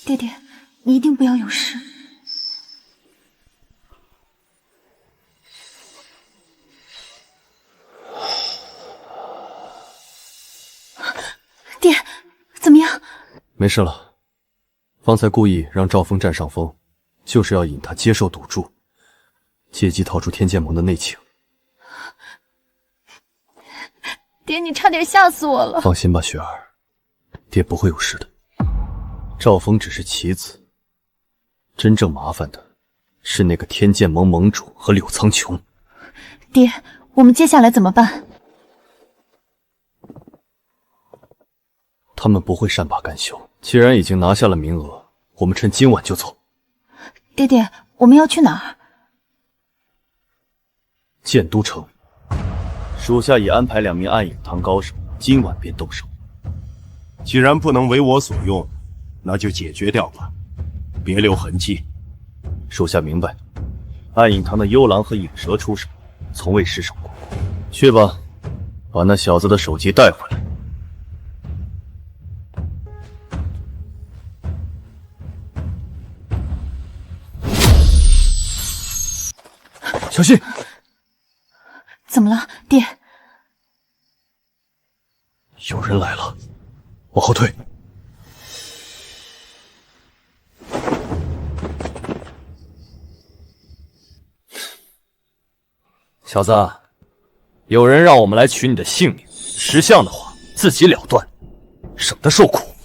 爹爹，你一定不要有事。爹，怎么样？没事了。方才故意让赵峰占上风，就是要引他接受赌注，借机逃出天剑盟的内情。爹，你差点吓死我了。放心吧，雪儿，爹不会有事的。赵峰只是棋子，真正麻烦的是那个天剑盟盟主和柳苍穹。爹，我们接下来怎么办？他们不会善罢甘休。既然已经拿下了名额，我们趁今晚就走。爹爹，我们要去哪儿？剑都城。属下已安排2名暗影堂高手，今晚便动手。既然不能为我所用，那就解决掉吧，别留痕迹。属下明白。暗影堂的幽狼和影蛇出手，从未失手过。去吧，把那小子的首级带回来。小心！怎么了，爹？有人来了，往后退。小子，有人让我们来取你的性命，识相的话自己了断，省得受苦。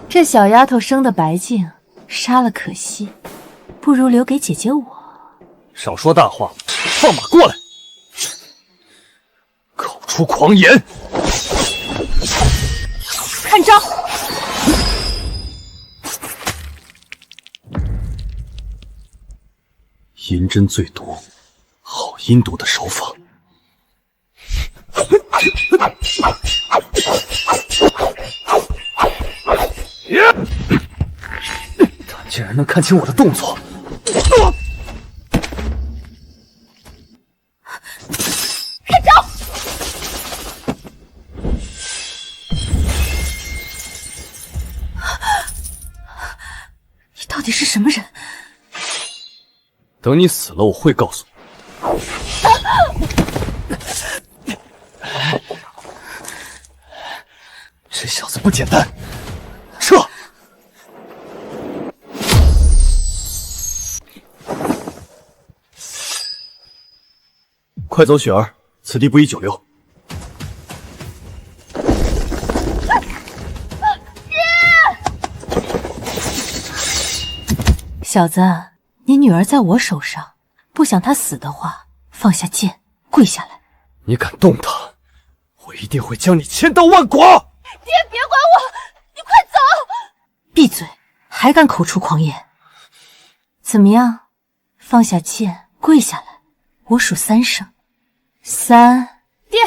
这小丫头生的白净，杀了可惜，不如留给姐姐我。少说大话，放马过来！口出狂言！看招！银针最毒，好阴毒的手法。他竟然能看清我的动作！看招！你到底是什么人？等你死了，我会告诉你。这小子不简单，撤！快走，雪儿，此地不宜久留。小子，你女儿在我手上，不想她死的话，放下剑，跪下来。你敢动她，我一定会将你千刀万剐！爹，别管我，你快走！闭嘴，还敢口出狂言！怎么样？放下剑，跪下来，我数3声。3。爹，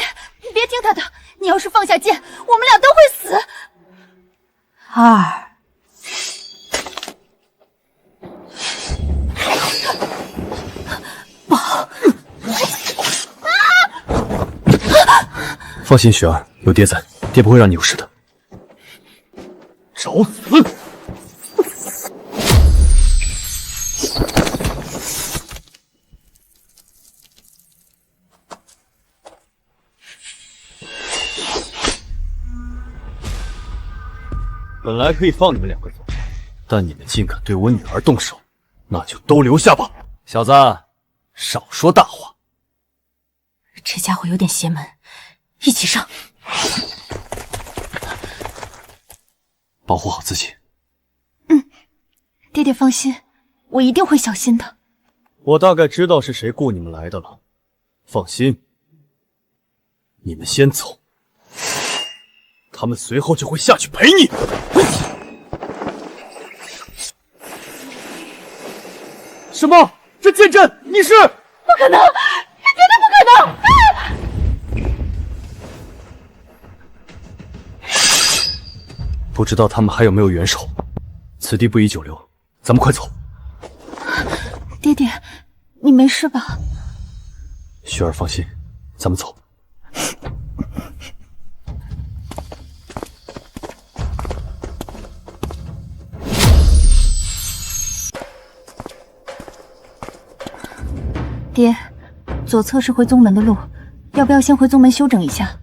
你别听他的，你要是放下剑，我们俩都会死。2。不好！放心，雪儿，有爹在，爹不会让你有事的。找死！本来可以放你们2个走，但你们竟敢对我女儿动手，那就都留下吧。小子，少说大话。这家伙有点邪门，一起上！保护好自己。爹爹放心，我一定会小心的。我大概知道是谁雇你们来的了，放心，你们先走，他们随后就会下去陪你。什么？这剑阵你是？不可能，这绝对不可能！不知道他们还有没有元首，此地不宜久留，咱们快走。爹爹，你没事吧？雪儿放心，咱们走。爹，左侧是回宗门的路，要不要先回宗门休整一下？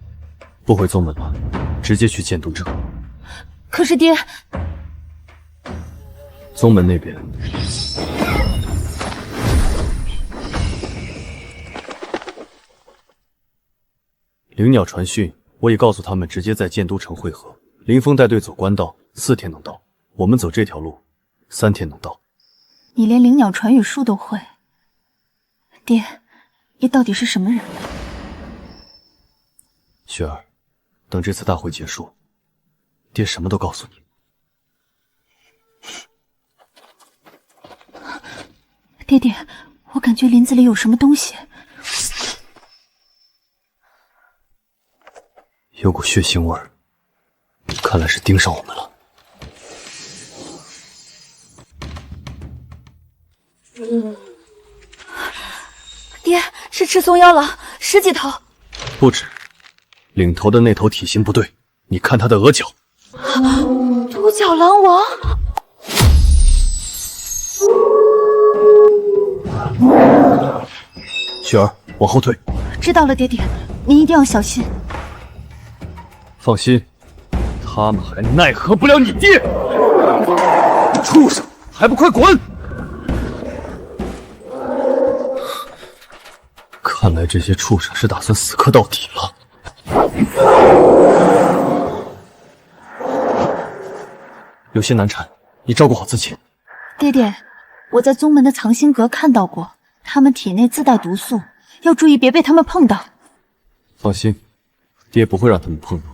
不回宗门了，直接去剑都城。可是爹，宗门那边，灵鸟传讯，我已告诉他们直接在剑都城会合。林峰带队走官道，4天能到；我们走这条路，3天能到。你连灵鸟传语术都会，爹，你到底是什么人？雪儿，等这次大会结束，爹什么都告诉你。爹爹，我感觉林子里有什么东西，有股血腥味儿，看来是盯上我们了。爹，是吃松妖了，10几头。不止，领头的那头体型不对，你看他的额角。独角狼王。雪儿，往后退。知道了，爹爹，您一定要小心。放心，他们还奈何不了你爹！畜生，还不快滚！看来这些畜生是打算死磕到底了。有些难缠，你照顾好自己。爹爹，我在宗门的藏心阁看到过，他们体内自带毒素，要注意别被他们碰到。放心，爹不会让他们碰到。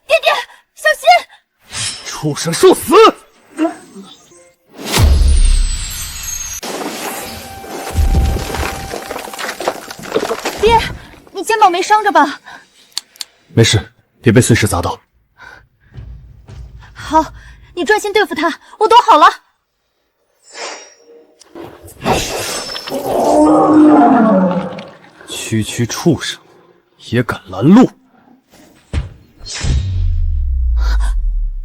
爹爹，小心！畜生受死！爹，你肩膀没伤着吧？没事，别被碎石砸到。好，你专心对付他，我躲好了。区区畜生也敢拦路，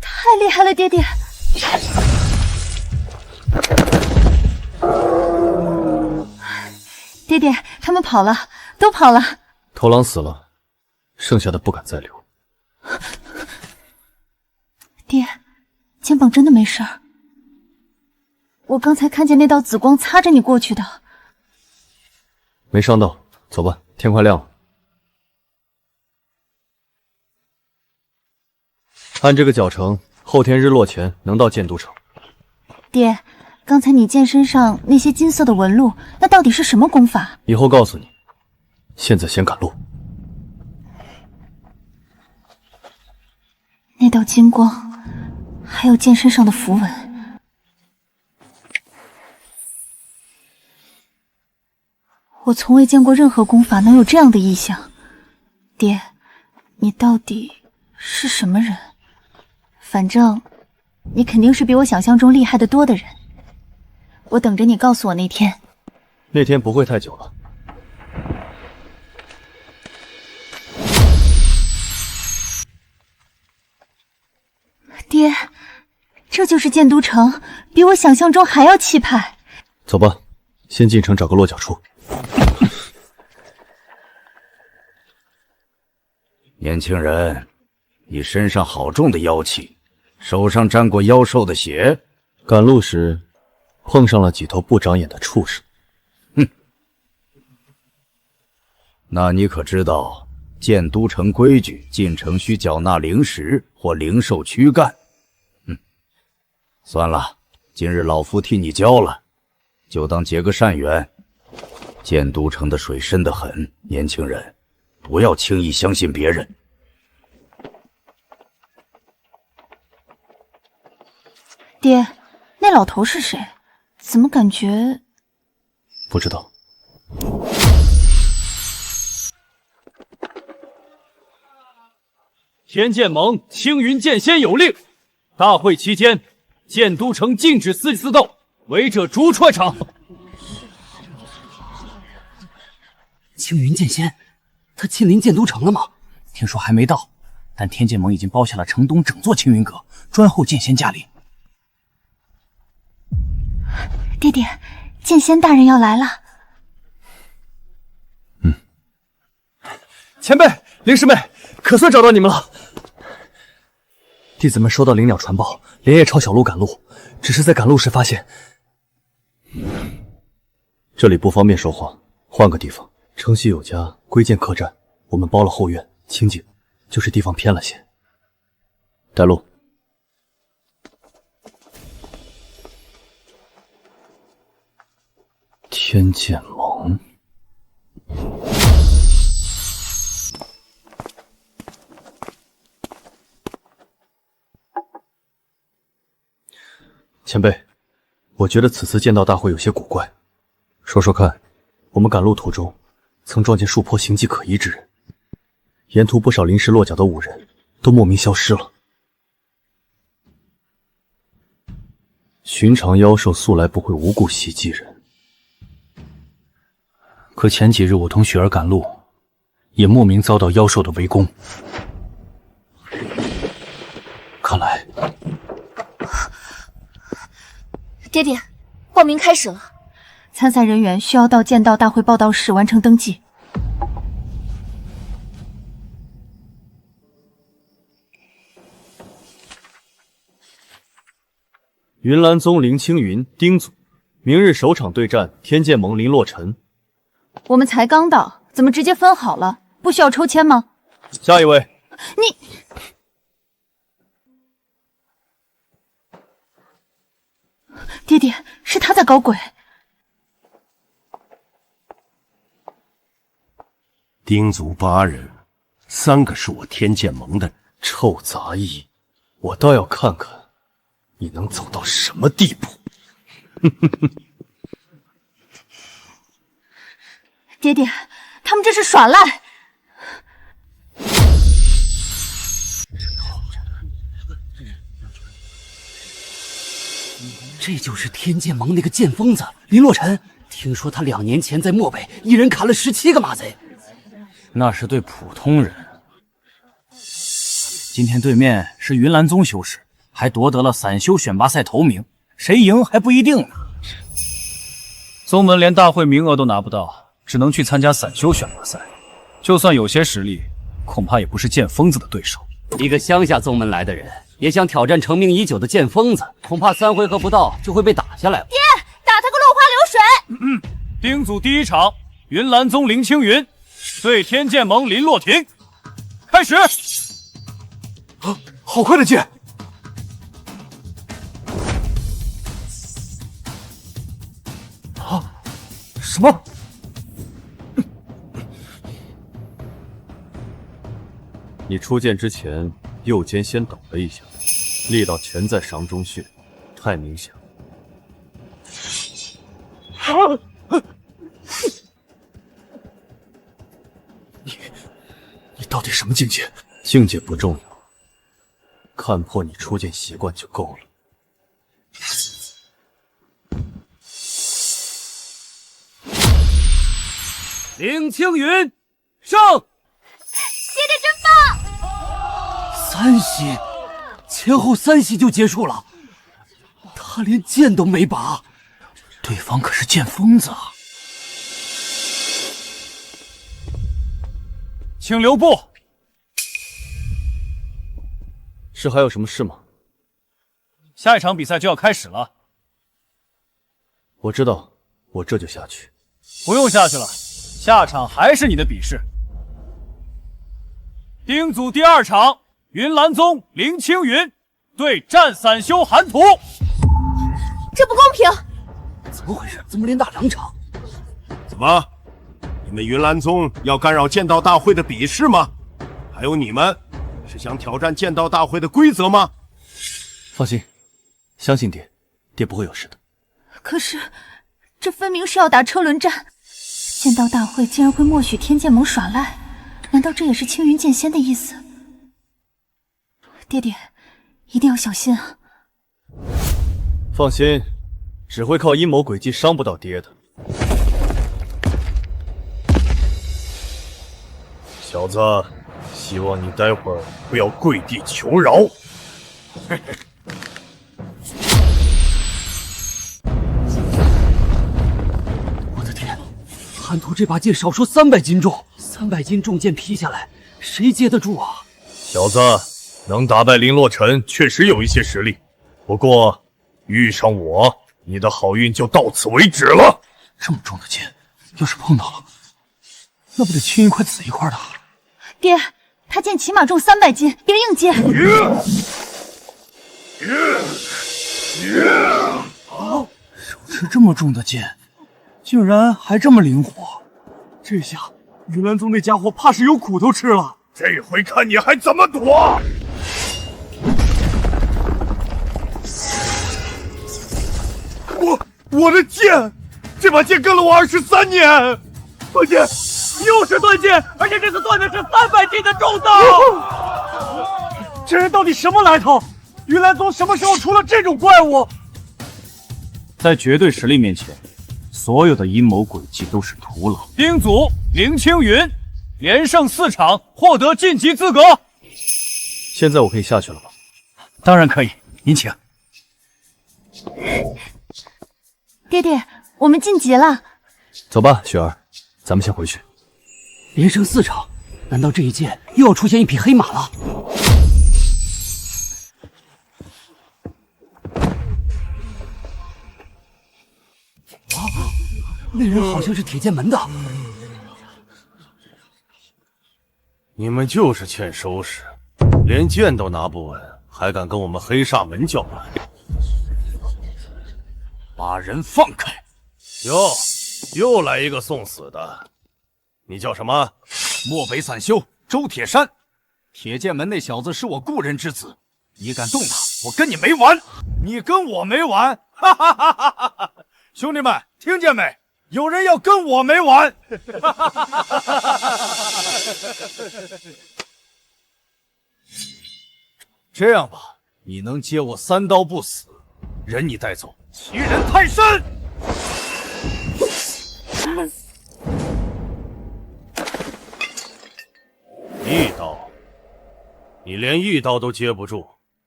太厉害了，爹爹！爹爹，他们跑了，都跑了。头狼死了，剩下的不敢再留。爹，肩膀真的没事儿。我刚才看见那道紫光擦着你过去的。没伤到，走吧，天快亮了。按这个脚程，后天日落前能到剑都城。爹，刚才你剑身上那些金色的纹路，那到底是什么功法？以后告诉你，现在先赶路。那道金光，还有剑身上的符文。我从未见过任何功法能有这样的异象。爹，你到底是什么人？反正你肯定是比我想象中厉害得多的人。我等着你告诉我那天。那天不会太久了。爹，这就是剑都城，比我想象中还要气派。走吧，先进城找个落脚处。年轻人，你身上好重的妖气，手上沾过妖兽的血。赶路时碰上了几头不长眼的畜生。哼，那你可知道剑都城规矩，进城需缴纳灵石或灵兽躯干。算了，今日老夫替你交了，就当结个善缘。剑都城的水深得很，年轻人，不要轻易相信别人。爹，那老头是谁？怎么感觉……不知道。天剑盟青云剑仙有令，大会期间，剑都城禁止私自斗，违者逐踹场。青云剑仙，他亲临剑都城了吗？听说还没到，但天剑盟已经包下了城东整座青云阁，专候剑仙驾临。爹爹，剑仙大人要来了。前辈，灵师妹，可算找到你们了。弟子们收到灵鸟传报，连夜抄小路赶路，只是在赶路时发现，这里不方便说话，换个地方。城西有家归建客栈，我们包了后院，清静，就是地方偏了些。带路。天剑盟。前辈，我觉得此次剑道大会有些古怪，说说看。我们赶路途中，曾撞见树坡形迹可疑之人，沿途不少临时落脚的武人都莫名消失了。寻常妖兽素来不会无故袭击人，可前几日我同雪儿赶路，也莫名遭到妖兽的围攻。看来，爹爹，报名开始了。参赛人员需要到剑道大会报道室完成登记。云岚宗林青云、丁祖，明日首场对战天剑盟林洛尘。我们才刚到，怎么直接分好了？不需要抽签吗？下一位。你。爹爹，是他在搞鬼。丁族8人，3个是我天剑盟的人。臭杂役，我倒要看看你能走到什么地步。爹爹，他们这是耍赖。这就是天剑盟那个剑疯子林洛尘。听说他2年前在漠北一人砍了17个马贼，那是对普通人。今天对面是云岚宗修士，还夺得了散修选拔赛头名，谁赢还不一定呢。宗门连大会名额都拿不到，只能去参加散修选拔赛。就算有些实力，恐怕也不是剑疯子的对手。一个乡下宗门来的人，也想挑战成名已久的剑疯子，恐怕3回合不到就会被打下来了。爹，打他个落花流水！丁组第1场，云岚宗林青云对天剑盟林洛庭，开始。好快的剑！啊！什么？你出剑之前，右肩先抖了一下，力道全在上中穴，太明显了。你到底什么境界？境界不重要，看破你出剑习惯就够了。林青云，上！爹爹真棒！3息，前后3息就结束了，他连剑都没拔，对方可是剑疯子啊！请留步。是还有什么事吗？下一场比赛就要开始了。我知道，我这就下去。不用下去了，下场还是你的比试。丁组第2场，云岚宗林青云对战散修寒图。这不公平！怎么回事？怎么连打2场？怎么？你们云岚宗要干扰剑道大会的比试吗？还有你们，是想挑战剑道大会的规则吗？放心，相信爹，爹不会有事的。可是，这分明是要打车轮战，剑道大会竟然会默许天剑盟耍赖，难道这也是青云剑仙的意思？爹爹，一定要小心啊！放心，只会靠阴谋诡计伤不到爹的。小子，希望你待会儿不要跪地求饶。我的天，韩图这把剑少说300斤重，300斤重剑劈下来，谁接得住啊？小子，能打败林洛尘，确实有一些实力。不过，遇上我，你的好运就到此为止了。这么重的剑，要是碰到了，那不得青一块紫一块的？爹，他剑起码重300斤，别硬接。手持这么重的剑，竟然还这么灵活，这下云岚宗那家伙怕是有苦头吃了。这回看你还怎么躲！我的剑，这把剑跟了我23年。断剑，又是断剑，而且这次断的是300斤的重刀。这人到底什么来头？云岚宗什么时候出了这种怪物？在绝对实力面前，所有的阴谋诡计都是徒劳。丁祖林青云连胜4场，获得晋级资格。现在我可以下去了吧？当然可以，您请。爹爹，我们晋级了。走吧，雪儿，咱们先回去。连胜4场，难道这一届又要出现一匹黑马了？那人好像是铁剑门的。你们就是欠收拾，连剑都拿不稳，还敢跟我们黑煞门叫板？把人放开！又来一个送死的。你叫什么？漠北散修周铁山，铁剑门那小子是我故人之子，你敢动他，我跟你没完！你跟我没完！哈哈哈哈哈哈！兄弟们，听见没？有人要跟我没完！哈哈哈哈哈哈！这样吧，你能接我3刀不死，人你带走，其人太甚。一刀，你连1刀都接不住，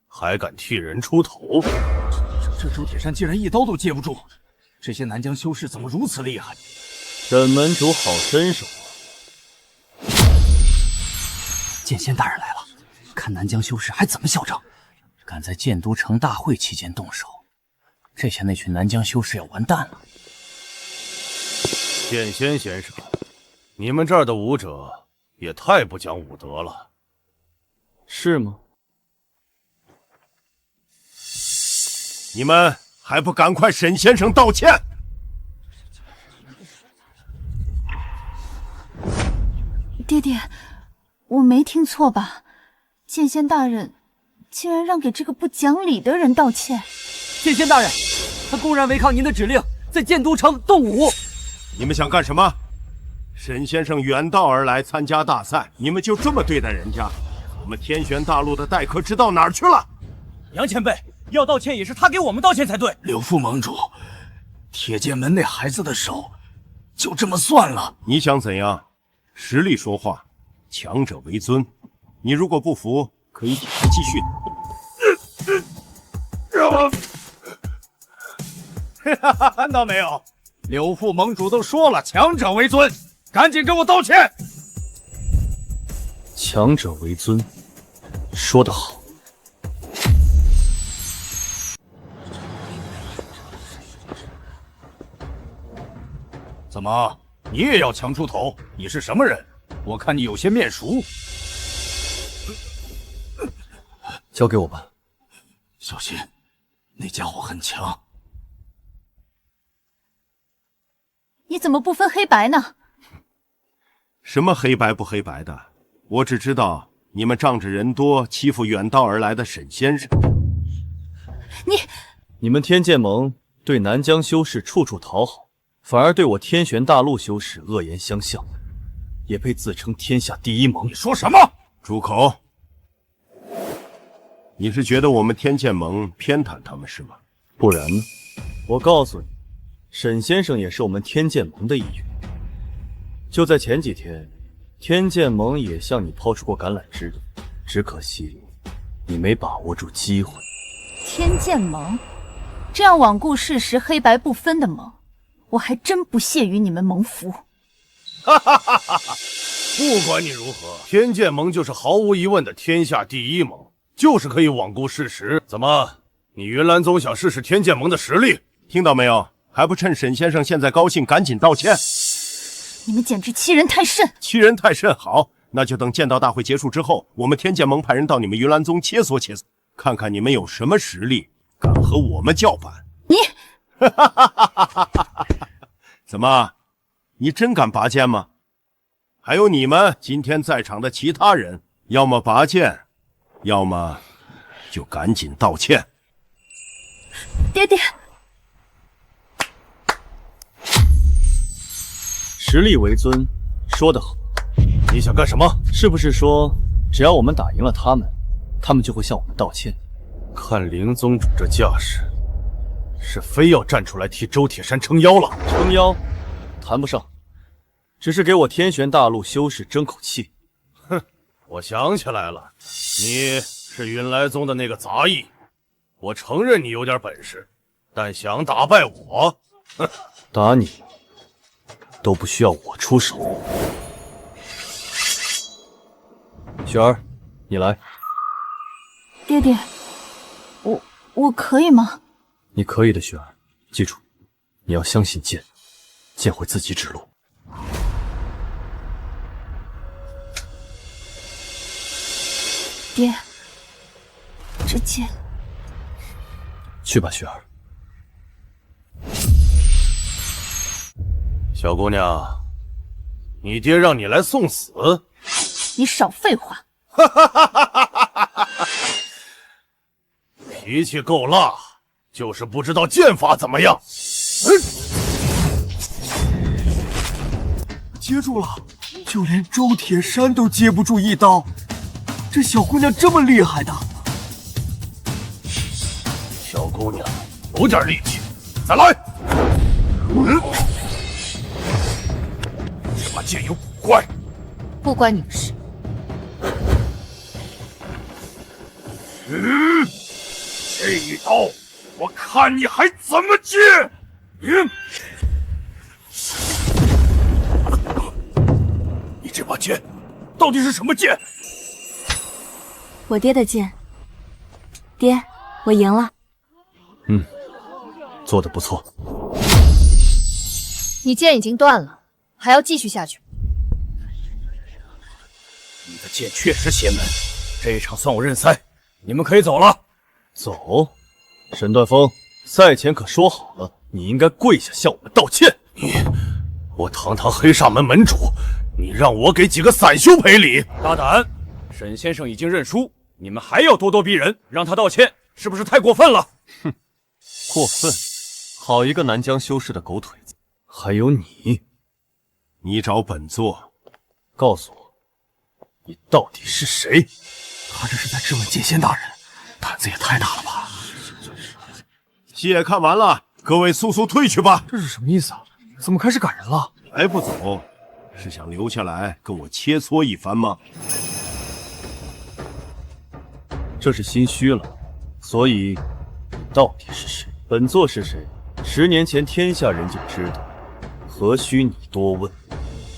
还敢替人出头？这周铁山竟然1刀都接不住，这些南疆修士怎么如此厉害？沈门主好身手啊！剑仙大人来了，看南疆修士还怎么嚣张！敢在剑都城大会期间动手，这下那群南疆修士要完蛋了。剑仙先生，你们这儿的武者也太不讲武德了。是吗？你们还不赶快沈先生道歉！爹爹，我没听错吧？剑仙大人竟然让给这个不讲理的人道歉！剑仙大人，他公然违抗您的指令，在剑都城动武。你们想干什么？沈先生远道而来参加大赛，你们就这么对待人家？我们天玄大陆的待客之道哪儿去了？杨前辈要道歉也是他给我们道歉才对。柳副盟主，铁剑门那孩子的手就这么算了？你想怎样？实力说话，强者为尊。你如果不服，可以继续。看到没有？柳副盟主都说了，强者为尊，赶紧跟我道歉！强者为尊，说得好。怎么，你也要强出头？你是什么人？我看你有些面熟。交给我吧。小心，那家伙很强。你怎么不分黑白呢？什么黑白不黑白的？我只知道你们仗着人多欺负远道而来的沈先生。你们天剑盟对南疆修士处处讨好，反而对我天玄大陆修士恶言相向，也配自称天下第一盟？你说什么？住口！你是觉得我们天剑盟偏袒他们是吗？不然呢？我告诉你，沈先生也是我们天剑盟的一员。就在前几天，天剑盟也向你抛出过橄榄枝，只可惜你没把握住机会。天剑盟，这样罔顾事实、黑白不分的盟，我还真不屑与你们盟服。哈哈哈哈！不管你如何，天剑盟就是毫无疑问的天下第一盟，就是可以罔顾事实。怎么，你云岚宗想试试天剑盟的实力？听到没有？还不趁沈先生现在高兴，赶紧道歉！你们简直欺人太甚！欺人太甚，好，那就等剑道大会结束之后，我们天剑盟派人到你们云岚宗切磋切磋，看看你们有什么实力，敢和我们叫板。你，怎么，你真敢拔剑吗？还有你们今天在场的其他人，要么拔剑，要么就赶紧道歉。爹爹，实力为尊，说得好。你想干什么？是不是说，只要我们打赢了他们，他们就会向我们道歉？看灵宗主这架势，是非要站出来替周铁山撑腰了？撑腰，谈不上，只是给我天玄大陆修士争口气。哼，我想起来了，你是云来宗的那个杂役。我承认你有点本事，但想打败我，哼，打你都不需要我出手。雪儿，你来。爹爹，我可以吗？你可以的，雪儿。记住，你要相信剑，剑会自己指路。爹，这剑。去吧，雪儿。小姑娘，你爹让你来送死？你少废话！脾气够辣，就是不知道剑法怎么样。接住了，就连周铁山都接不住一刀，这小姑娘这么厉害的。小姑娘，有点力气，再来！这把剑有古怪，不关你的事。这一刀，我看你还怎么接！你这把剑到底是什么剑？我爹的剑。爹，我赢了。做得不错。你剑已经断了，还要继续下去？你的剑确实邪门，这一场算我认栽，你们可以走了。走，沈段峰，赛前可说好了，你应该跪下向我们道歉。我堂堂黑煞门门主，你让我给几个散修赔礼？大胆！沈先生已经认输，你们还要咄咄逼人，让他道歉，是不是太过分了？哼，过分！好一个南疆修士的狗腿子！还有你，你找本座，告诉我，你到底是谁？他这是在质问剑仙大人，胆子也太大了吧！戏也看完了，各位速速退去吧。这是什么意思啊？怎么开始赶人了？还不走，是想留下来跟我切磋一番吗？这是心虚了，所以你到底是谁？本座是谁？10年前天下人就知道，何须你多问？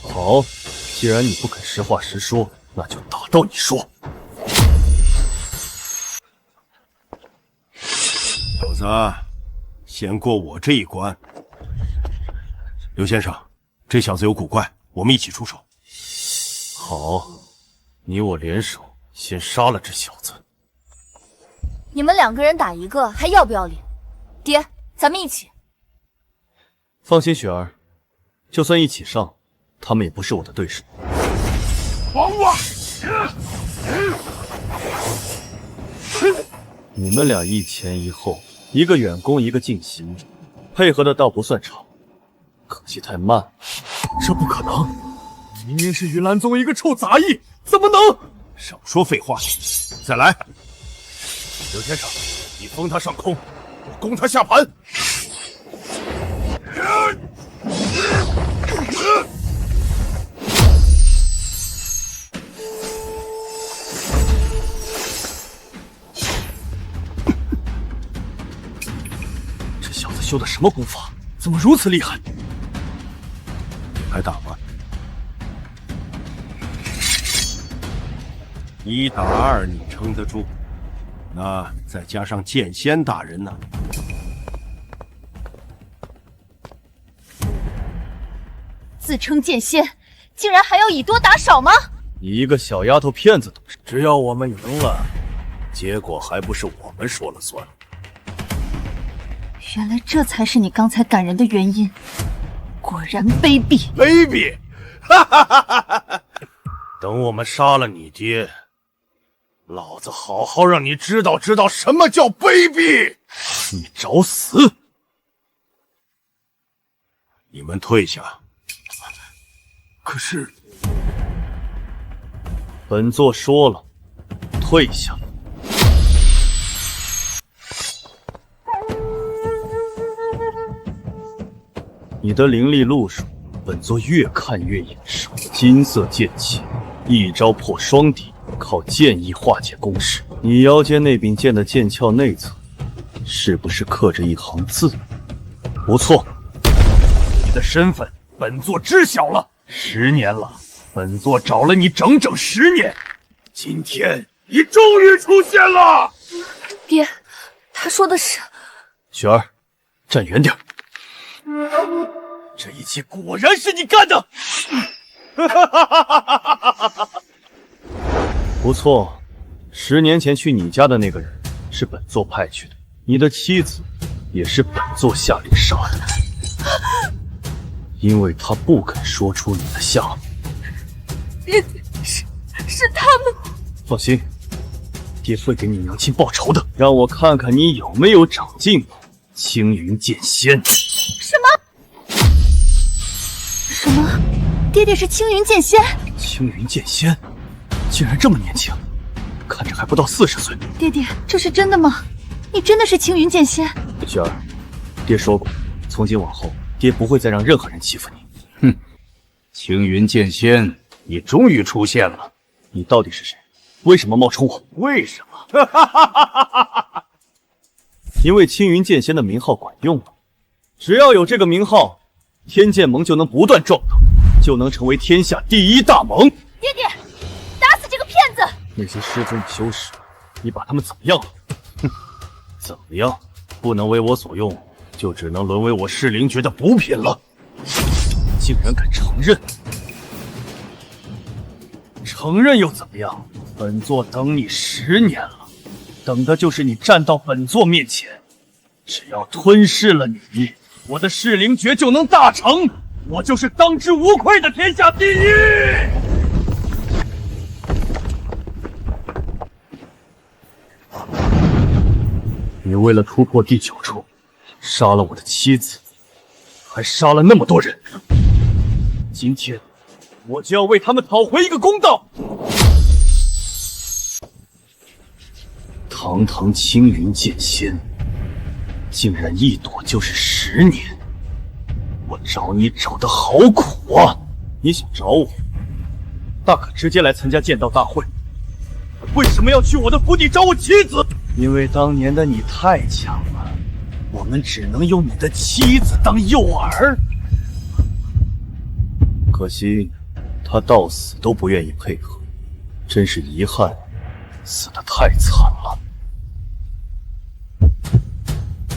好，既然你不肯实话实说，那就打到你说。小子，先过我这一关。刘先生，这小子有古怪，我们一起出手。好，你我联手，先杀了这小子。你们2个人打一个，还要不要脸？爹，咱们一起。放心，雪儿，就算一起上，他们也不是我的对手。放我！你们俩一前一后，一个远攻，一个近袭，配合的倒不算差，可惜太慢了。这不可能！明明是云岚宗一个臭杂役，怎么能？少说废话，再来！刘先生，你封他上空，我攻他下盘。这小子修的什么功法？怎么如此厉害？来打吧！1打2，你撑得住？那再加上剑仙大人呢？自称剑仙，竟然还要以多打少吗？你一个小丫头片子懂事。只要我们赢了，结果还不是我们说了算。原来这才是你刚才赶人的原因，果然卑鄙！卑鄙！哈哈哈哈哈！等我们杀了你爹，老子好好让你知道什么叫卑鄙！你找死！你们退下。可是，本座说了，退下。你的灵力路数，本座越看越眼熟。金色剑气，一招破双敌，靠剑意化解攻势。你腰间那柄剑的剑鞘内侧，是不是刻着一行字？不错，你的身份，本座知晓了。10年了，本座找了你整整10年，今天你终于出现了。爹，他说的是……雪儿，站远点。这一切果然是你干的！不错，10年前去你家的那个人是本座派去的，你的妻子也是本座下令杀的，因为他不肯说出你的下落。爹，是他们。放心，爹会给你娘亲报仇的。让我看看你有没有长进吧，青云剑仙。什么？什么？爹爹是青云剑仙？青云剑仙，竟然这么年轻，看着还不到40岁。爹爹，这是真的吗？你真的是青云剑仙？雪儿，爹说过，从今往后，爹不会再让任何人欺负你。哼，青云剑仙，你终于出现了。你到底是谁？为什么冒充我？为什么？因为青云剑仙的名号管用了，只要有这个名号，天剑盟就能不断壮大，就能成为天下第1大盟。爹爹，打死这个骗子！那些师尊与修士，你把他们怎么样了？哼，怎么样？不能为我所用，就只能沦为我噬灵诀的补品了。竟然敢承认！承认又怎么样？本座等你10年了，等的就是你站到本座面前。只要吞噬了你，我的噬灵诀就能大成，我就是当之无愧的天下第1。你为了突破第9处，杀了我的妻子，还杀了那么多人。今天，我就要为他们讨回一个公道。堂堂青云剑仙，竟然一躲就是10年，我找你找得好苦啊！你想找我，大可直接来参加剑道大会。为什么要去我的府邸找我妻子？因为当年的你太强了，我们只能用你的妻子当诱饵。可惜，他到死都不愿意配合，真是遗憾，死得太惨了。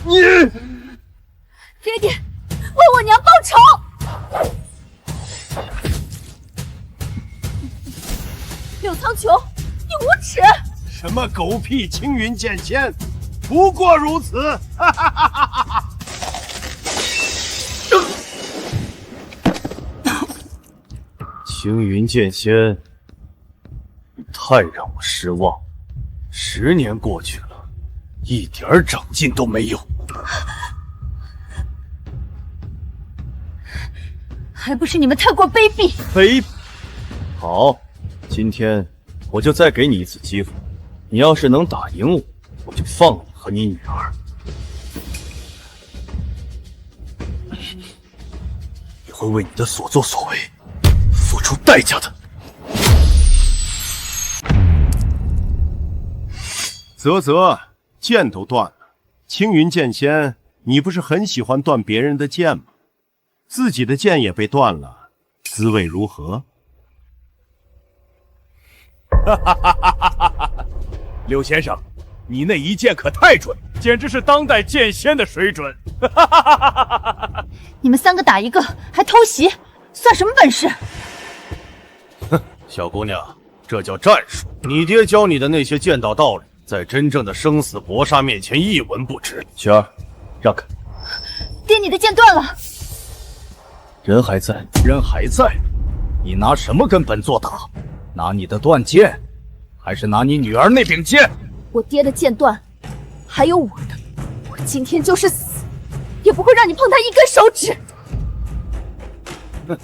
你，爹爹，为我娘报仇！柳苍穹，你无耻！什么狗屁青云剑仙，不过如此！哈哈哈哈哈！青云剑仙，你太让我失望。10年过去了，一点长进都没有。还不是你们太过卑鄙！卑鄙！好，今天我就再给你一次机会。你要是能打赢我，我就放了你和你女儿。你会为你的所作所为付出代价的。啧，剑都断了，青云剑仙，你不是很喜欢断别人的剑吗？自己的剑也被断了，滋味如何？刘先生，你那一剑可太准，简直是当代剑仙的水准。你们3个打1个，还偷袭，算什么本事？哼，小姑娘，这叫战术。你爹教你的那些剑道道理，在真正的生死搏杀面前一文不值。雪儿，让开。爹，你的剑断了。人还在，人还在，你拿什么跟本座打？拿你的断剑，还是拿你女儿那柄剑？我爹的剑断，还有我的，我今天就是死，也不会让你碰他一根手指。哼，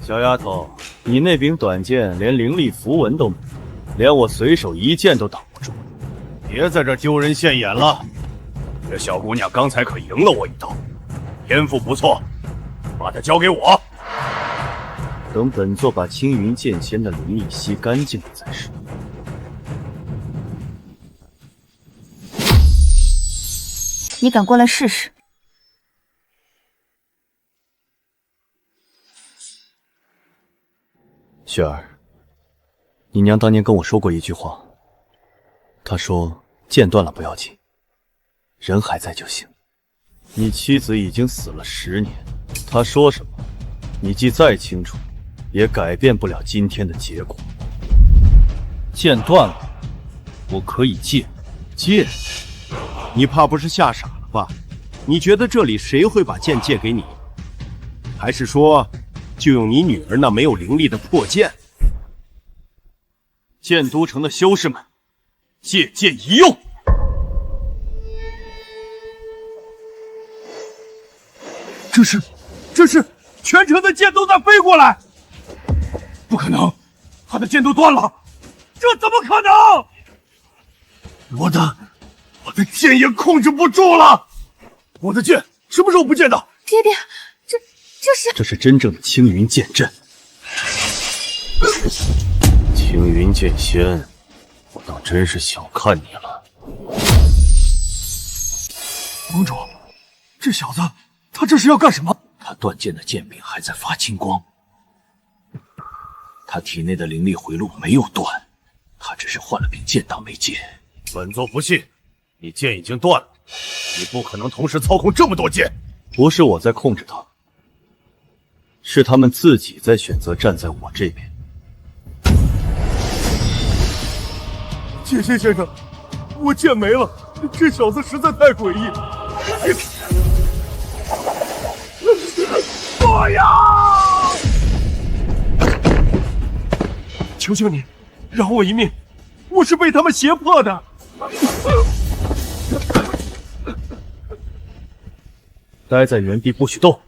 小丫头，你那柄短剑连灵力符文都没有，连我随手一剑都挡不住。别在这丢人现眼了。这小姑娘刚才可赢了我一刀，天赋不错，把她交给我。等本座把青云剑仙的灵力吸干净了再说。你敢过来试试？雪儿，你娘当年跟我说过一句话，她说剑断了不要紧，人还在就行。你妻子已经死了10年，她说什么，你记再清楚，也改变不了今天的结果。剑断了，我可以借。借？你怕不是吓傻了吧？你觉得这里谁会把剑借给你？还是说，就用你女儿那没有灵力的破剑？剑都城的修士们，借剑一用。这是全城的剑都在飞过来，不可能，他的剑都断了，这怎么可能？我的剑也控制不住了，我的剑什么时候不见的？爹爹，这是真正的青云剑阵。青云剑仙，我倒真是小看你了。盟主，这小子他这是要干什么？他断剑的剑柄还在发青光，他体内的灵力回路没有断，他只是换了柄剑当媒介。本座不信，你剑已经断了，你不可能同时操控这么多剑。不是我在控制他，是他们自己在选择站在我这边。剑仙先生，我剑没了，这小子实在太诡异了。我呀！求求你，饶我一命，我是被他们胁迫的。待在原地不许动。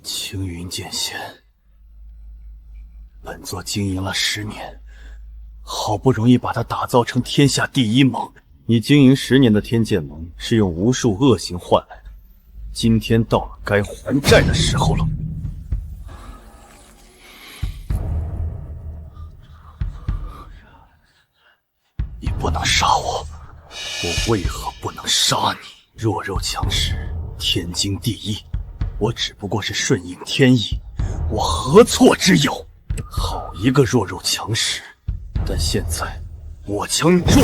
青云剑仙，本座经营了10年，好不容易把它打造成天下第一盟。你经营10年的天剑盟是用无数恶行换来的，今天到了该还债的时候了。你不能杀我，我为何不能杀你？弱肉强食，天经地义。我只不过是顺应天意，我何错之有？好一个弱肉强食！但现在我将你住。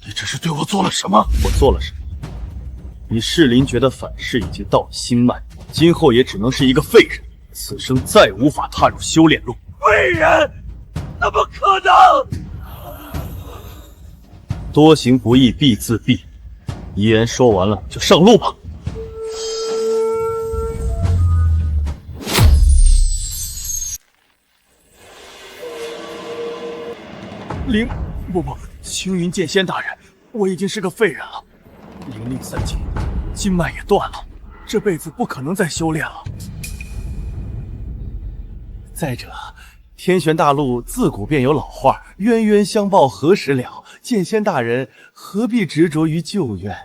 你这是对我做了什么？我做了什么？你噬灵诀的反噬已经到了心脉，今后也只能是一个废人，此生再无法踏入修炼路。废人？怎么可能？多行不义必自毙。遗言说完了，就上路吧。不，青云剑仙大人，我已经是个废人了。灵灵力散尽，经脉也断了，这辈子不可能再修炼了。再者，天玄大陆自古便有老话，冤冤相报何时了？剑仙大人何必执着于旧怨？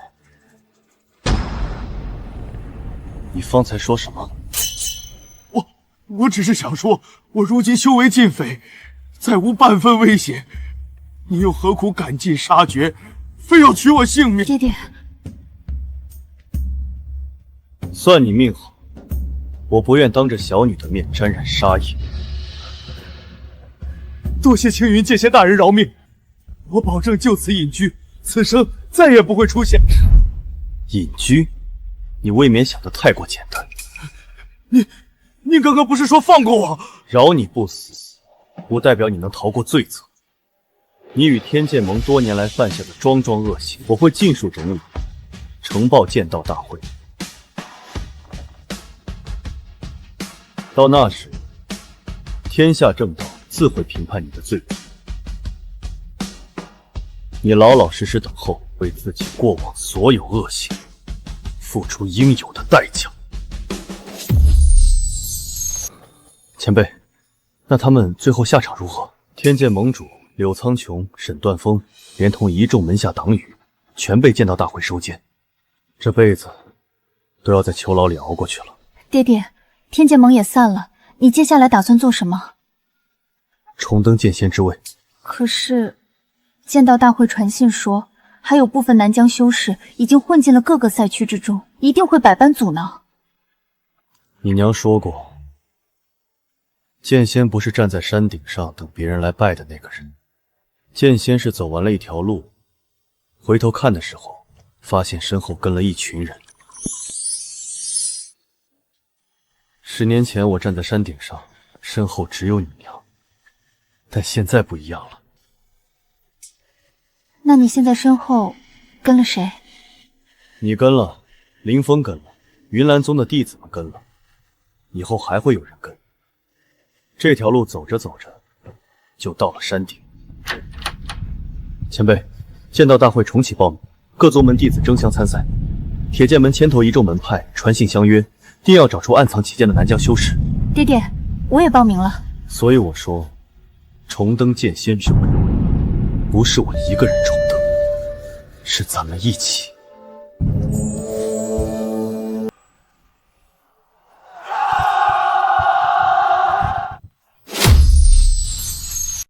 你方才说什么？我只是想说，我如今修为尽废，再无半分危险，你又何苦赶尽杀绝，非要取我性命？爹爹，算你命好，我不愿当着小女的面沾染杀意。多谢青云剑仙大人饶命，我保证就此隐居，此生再也不会出现。隐居？你未免想得太过简单。你刚刚不是说放过我？饶你不死，不代表你能逃过罪责。你与天剑盟多年来犯下的桩桩恶行，我会尽数整理，呈报剑道大会。到那时，天下正道自会评判你的罪过。你老老实实等候，为自己过往所有恶行付出应有的代价。前辈，那他们最后下场如何？天剑盟主柳苍穹、沈断峰，连同一众门下党羽，全被剑道大会收监，这辈子都要在囚牢里熬过去了。爹爹，天剑盟也散了，你接下来打算做什么？重登剑仙之位。可是，剑道大会传信说，还有部分南疆修士已经混进了各个赛区之中，一定会百般阻挠。你娘说过，剑仙不是站在山顶上等别人来拜的那个人，剑仙是走完了一条路，回头看的时候，发现身后跟了一群人。10年前我站在山顶上，身后只有你娘，但现在不一样了。那你现在身后跟了谁？你跟了，林峰跟了，云岚宗的弟子们跟了，以后还会有人跟。这条路走着走着，就到了山顶。前辈，剑道大会重启报名，各宗门弟子争相参赛。铁剑门牵头一众门派传信相约，定要找出暗藏其剑的南疆修士。爹爹，我也报名了。所以我说，重登剑仙之位，不是我一个人重登，是咱们一起。